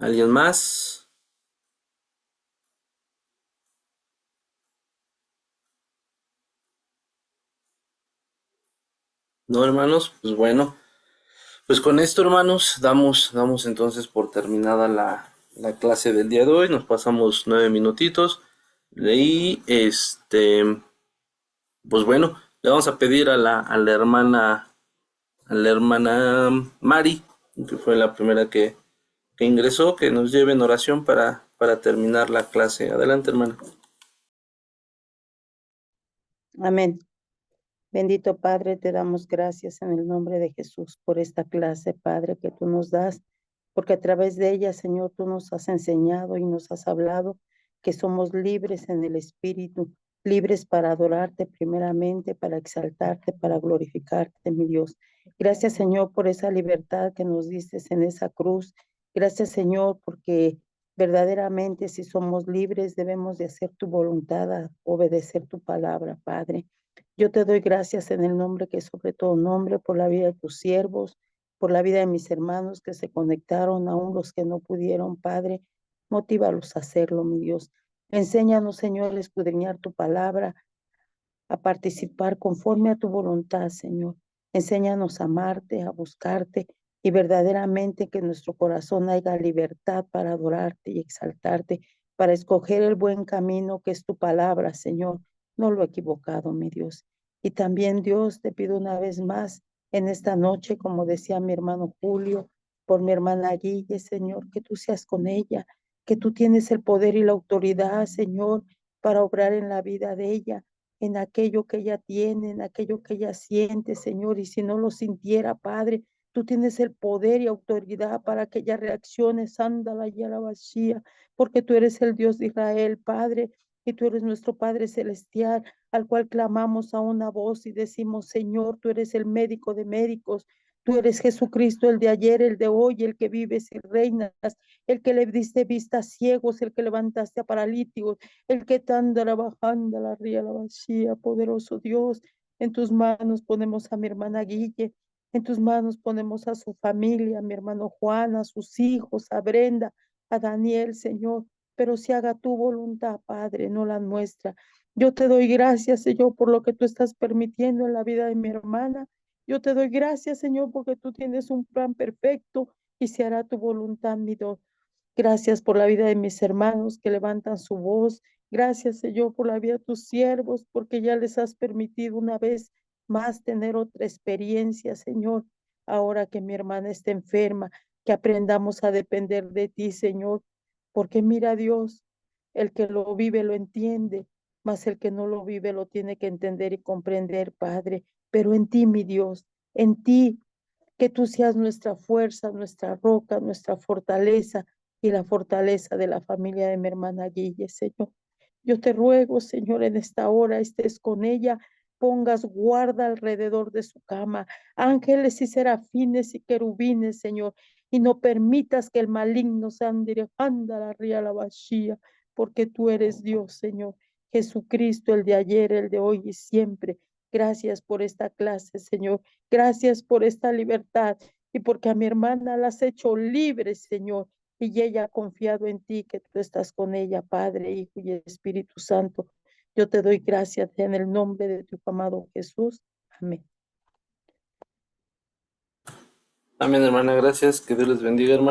¿Alguien más? No, hermanos, pues bueno, pues con esto, hermanos, damos entonces por terminada la clase del día de hoy. Nos pasamos 9 minutitos y pues bueno, le vamos a pedir a la hermana Mari, que fue la primera que ingresó, que nos lleve en oración para terminar la clase. Adelante, hermana. Amén. Bendito Padre, te damos gracias en el nombre de Jesús por esta clase, Padre, que tú nos das, porque a través de ella, Señor, tú nos has enseñado y nos has hablado que somos libres en el Espíritu, libres para adorarte primeramente, para exaltarte, para glorificarte, mi Dios. Gracias, Señor, por esa libertad que nos diste en esa cruz. Gracias, Señor, porque verdaderamente si somos libres debemos de hacer tu voluntad, obedecer tu palabra, Padre. Yo te doy gracias en el nombre que es sobre todo nombre, por la vida de tus siervos, por la vida de mis hermanos que se conectaron, aún los que no pudieron, Padre. Motívalos a hacerlo, mi Dios. Enséñanos, Señor, a escudriñar tu palabra, a participar conforme a tu voluntad, Señor. Enséñanos a amarte, a buscarte y verdaderamente que en nuestro corazón haya libertad para adorarte y exaltarte, para escoger el buen camino que es tu palabra, Señor. No lo he equivocado, mi Dios. Y también, Dios, te pido una vez más en esta noche, como decía mi hermano Julio, por mi hermana Guille, Señor, que tú seas con ella, que tú tienes el poder y la autoridad, Señor, para obrar en la vida de ella, en aquello que ella tiene, en aquello que ella siente, Señor, y si no lo sintiera, Padre, tú tienes el poder y autoridad para que ella reaccione, sándala y a la vacía, porque tú eres el Dios de Israel, Padre, y tú eres nuestro Padre celestial, al cual clamamos a una voz y decimos, Señor, tú eres el médico de médicos, tú eres Jesucristo, el de ayer, el de hoy, el que vives y reinas, el que le diste vista a ciegos, el que levantaste a paralíticos, el que tan bajando la ría la vacía, poderoso Dios. En tus manos ponemos a mi hermana Guille, en tus manos ponemos a su familia, a mi hermano Juan, a sus hijos, a Brenda, a Daniel, Señor, pero si haga tu voluntad, Padre, no la nuestra. Yo te doy gracias, Señor, por lo que tú estás permitiendo en la vida de mi hermana. Yo te doy gracias, Señor, porque tú tienes un plan perfecto y se hará tu voluntad, mi Dios. Gracias por la vida de mis hermanos que levantan su voz. Gracias, Señor, por la vida de tus siervos, porque ya les has permitido una vez más tener otra experiencia, Señor. Ahora que mi hermana está enferma, que aprendamos a depender de ti, Señor, porque mira, Dios, el que lo vive lo entiende, mas el que no lo vive lo tiene que entender y comprender, Padre. Pero en ti, mi Dios, en ti, que tú seas nuestra fuerza, nuestra roca, nuestra fortaleza y la fortaleza de la familia de mi hermana Guille, Señor. Yo te ruego, Señor, en esta hora estés con ella, pongas guarda alrededor de su cama, ángeles y serafines y querubines, Señor, y no permitas que el maligno se ande anda la ría la vacía, porque tú eres Dios, Señor. Jesucristo, el de ayer, el de hoy y siempre. Gracias por esta clase, Señor. Gracias por esta libertad y porque a mi hermana la has hecho libre, Señor. Y ella ha confiado en ti, que tú estás con ella, Padre, Hijo y Espíritu Santo. Yo te doy gracias en el nombre de tu amado Jesús. Amén. Amén, hermana, gracias. Que Dios les bendiga, hermana.